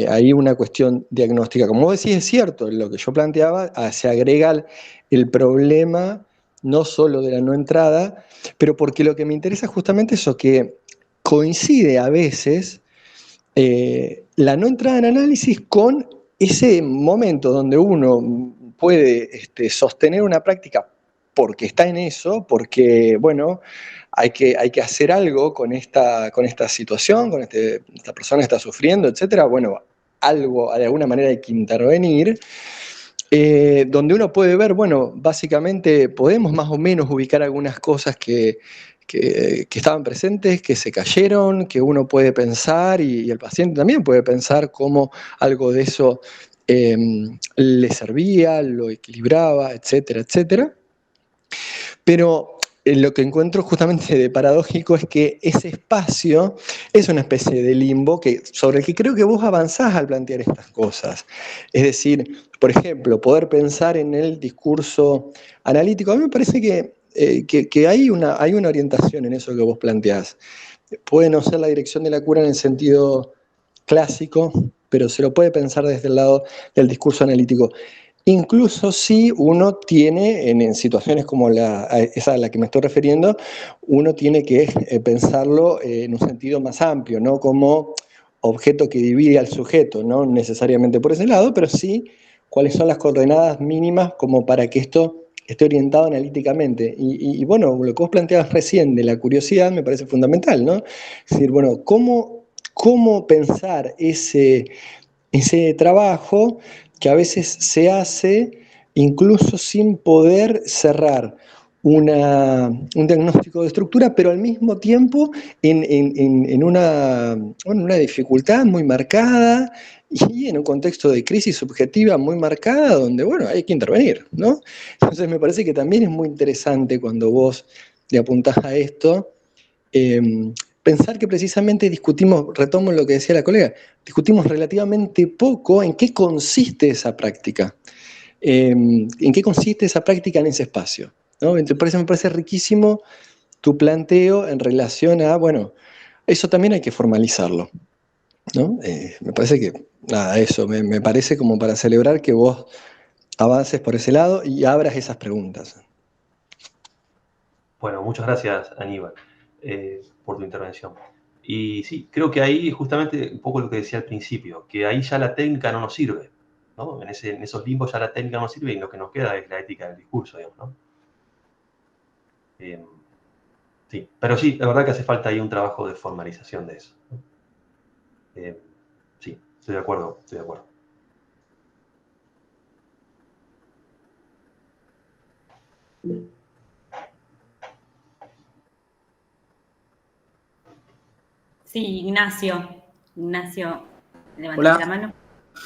ahí una cuestión diagnóstica. Como vos decís, es cierto, lo que yo planteaba, se agrega el problema no solo de la no entrada, pero porque lo que me interesa justamente es eso, que coincide a veces la no entrada en análisis con ese momento donde uno puede sostener una práctica porque está en eso, porque, bueno, hay que hacer algo con esta situación, con esta persona que está sufriendo, etcétera. Bueno, algo, de alguna manera hay que intervenir, donde uno puede ver, bueno, básicamente podemos más o menos ubicar algunas cosas que estaban presentes, que se cayeron, que uno puede pensar y el paciente también puede pensar cómo algo de eso le servía, lo equilibraba, etcétera, etcétera. Pero lo que encuentro justamente de paradójico es que ese espacio es una especie de limbo sobre el que creo que vos avanzás al plantear estas cosas. Es decir, por ejemplo, poder pensar en el discurso analítico. A mí me parece que hay una orientación en eso que vos planteás. Puede no ser la dirección de la cura en el sentido clásico, pero se lo puede pensar desde el lado del discurso analítico. Incluso si uno tiene, en situaciones como esa a la que me estoy refiriendo, uno tiene que pensarlo en un sentido más amplio, no como objeto que divide al sujeto, no necesariamente por ese lado, pero sí cuáles son las coordenadas mínimas como para que esto esté orientado analíticamente. Y bueno, lo que vos planteabas recién de la curiosidad me parece fundamental, ¿no? Es decir, bueno, ¿cómo pensar ese trabajo que a veces se hace incluso sin poder cerrar un diagnóstico de estructura, pero al mismo tiempo en una dificultad muy marcada y en un contexto de crisis subjetiva muy marcada donde, bueno, hay que intervenir, ¿no? Entonces me parece que también es muy interesante cuando vos le apuntás a esto, pensar que precisamente retomo lo que decía la colega, discutimos relativamente poco en qué consiste esa práctica, en qué consiste esa práctica en ese espacio, ¿no? Entonces me parece riquísimo tu planteo en relación a, bueno, eso también hay que formalizarlo, ¿no? Me parece que, nada, eso, me parece como para celebrar que vos avances por ese lado y abras esas preguntas. Bueno, muchas gracias, Aníbal, por tu intervención. Y sí, creo que ahí justamente un poco lo que decía al principio, que ahí ya la técnica no nos sirve, ¿no? En esos limbos ya la técnica no nos sirve y lo que nos queda es la ética del discurso, digamos, ¿no? Sí, pero sí, la verdad que hace falta ahí un trabajo de formalización de eso, ¿no? Sí, estoy de acuerdo, estoy de acuerdo. Sí, Ignacio, levantaste Hola. la mano.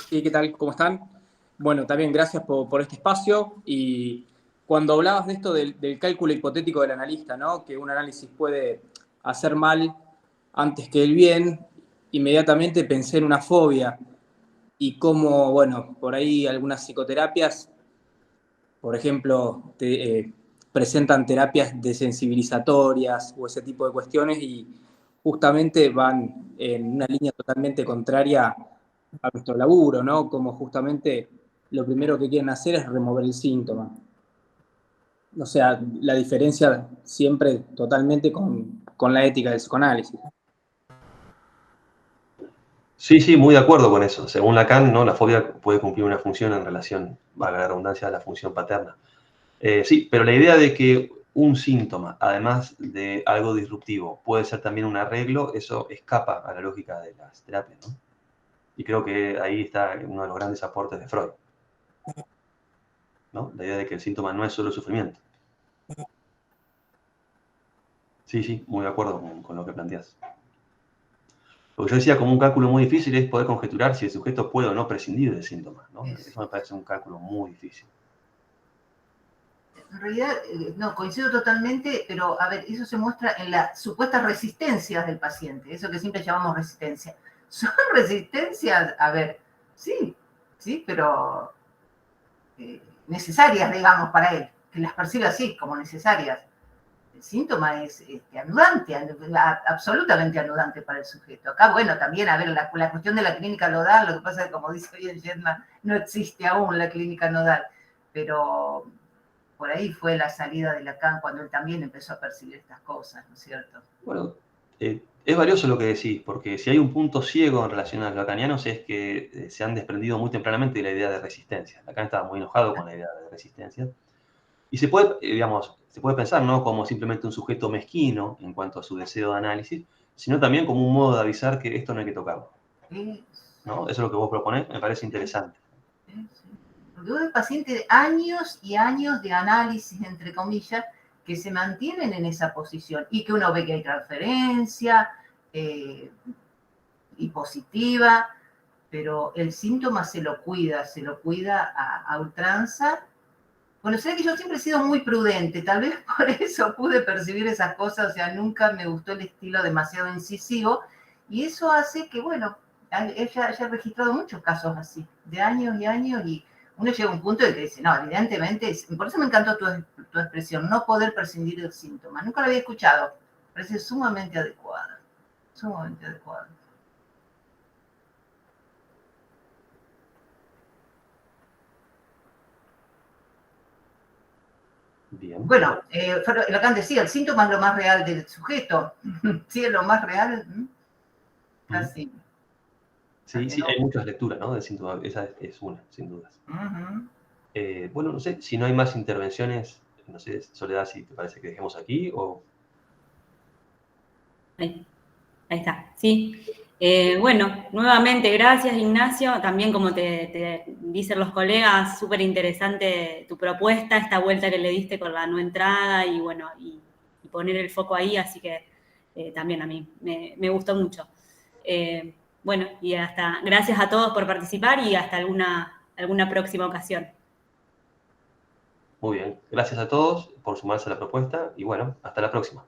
Sí, ¿qué tal? ¿Cómo están? Bueno, también gracias por este espacio. Y cuando hablabas de esto del cálculo hipotético del analista, ¿no? Que un análisis puede hacer mal antes que el bien, inmediatamente pensé en una fobia y cómo, bueno, por ahí algunas psicoterapias, por ejemplo, presentan terapias desensibilizatorias o ese tipo de cuestiones y justamente van en una línea totalmente contraria a nuestro laburo, ¿no? Como justamente lo primero que quieren hacer es remover el síntoma. o sea, la diferencia siempre totalmente con la ética del psicoanálisis. Sí, sí, muy de acuerdo con eso. Según Lacan, ¿no? La fobia puede cumplir una función en relación, valga la redundancia, a la función paterna. Sí, pero la idea de que un síntoma, además de algo disruptivo, puede ser también un arreglo, eso escapa a la lógica de las terapias, ¿no? Y creo que ahí está uno de los grandes aportes de Freud, ¿no? La idea de que el síntoma no es solo sufrimiento. Sí, sí, muy de acuerdo con lo que planteas. Lo que yo decía como un cálculo muy difícil es poder conjeturar si el sujeto puede o no prescindir del síntoma, ¿no? Eso me parece un cálculo muy difícil. En realidad, no, coincido totalmente, pero a ver, eso se muestra en las supuestas resistencias del paciente, eso que siempre llamamos resistencia. Son resistencias, a ver, sí, pero necesarias, digamos, para él, que las percibe así, como necesarias. El síntoma es anudante, absolutamente anudante para el sujeto. Acá, bueno, también, a ver, la cuestión de la clínica nodal, lo que pasa es que, como dice bien Gedman, no existe aún la clínica nodal, pero por ahí fue la salida de Lacan cuando él también empezó a percibir estas cosas, ¿no es cierto? Bueno, es valioso lo que decís, porque si hay un punto ciego en relación a los lacanianos es que se han desprendido muy tempranamente de la idea de resistencia. Lacan estaba muy enojado con la idea de resistencia. Y se puede, digamos, se puede pensar no como simplemente un sujeto mezquino en cuanto a su deseo de análisis, sino también como un modo de avisar que esto no hay que tocarlo. ¿No? Eso es lo que vos proponés, me parece interesante. Porque vos ves pacientes de años y años de análisis, entre comillas, que se mantienen en esa posición y que uno ve que hay transferencia y positiva, pero el síntoma se lo cuida a ultranza. Bueno, sé que yo siempre he sido muy prudente, tal vez por eso pude percibir esas cosas, o sea, nunca me gustó el estilo demasiado incisivo, y eso hace que, bueno, ella haya registrado muchos casos así, de años y años, y uno llega a un punto en que dice, no, evidentemente, por eso me encantó tu expresión, no poder prescindir del síntoma. Nunca lo había escuchado, parece sumamente adecuada, sumamente adecuada. Bien. Bueno, Lacan decía, el síntoma es lo más real del sujeto. Sí, es lo más real. Casi. Sí, sí, hay muchas lecturas, ¿no? Del síntoma. Esa es una, sin dudas. Bueno, no sé, si no hay más intervenciones, no sé, Soledad, si te parece que dejemos aquí o... Ahí está, sí. Bueno, nuevamente, gracias Ignacio. También como te dicen los colegas, súper interesante tu propuesta, esta vuelta que le diste con la no entrada y bueno, y poner el foco ahí, así que también a mí me gustó mucho. Bueno, y gracias a todos por participar y hasta alguna próxima ocasión. Muy bien, gracias a todos por sumarse a la propuesta y bueno, hasta la próxima.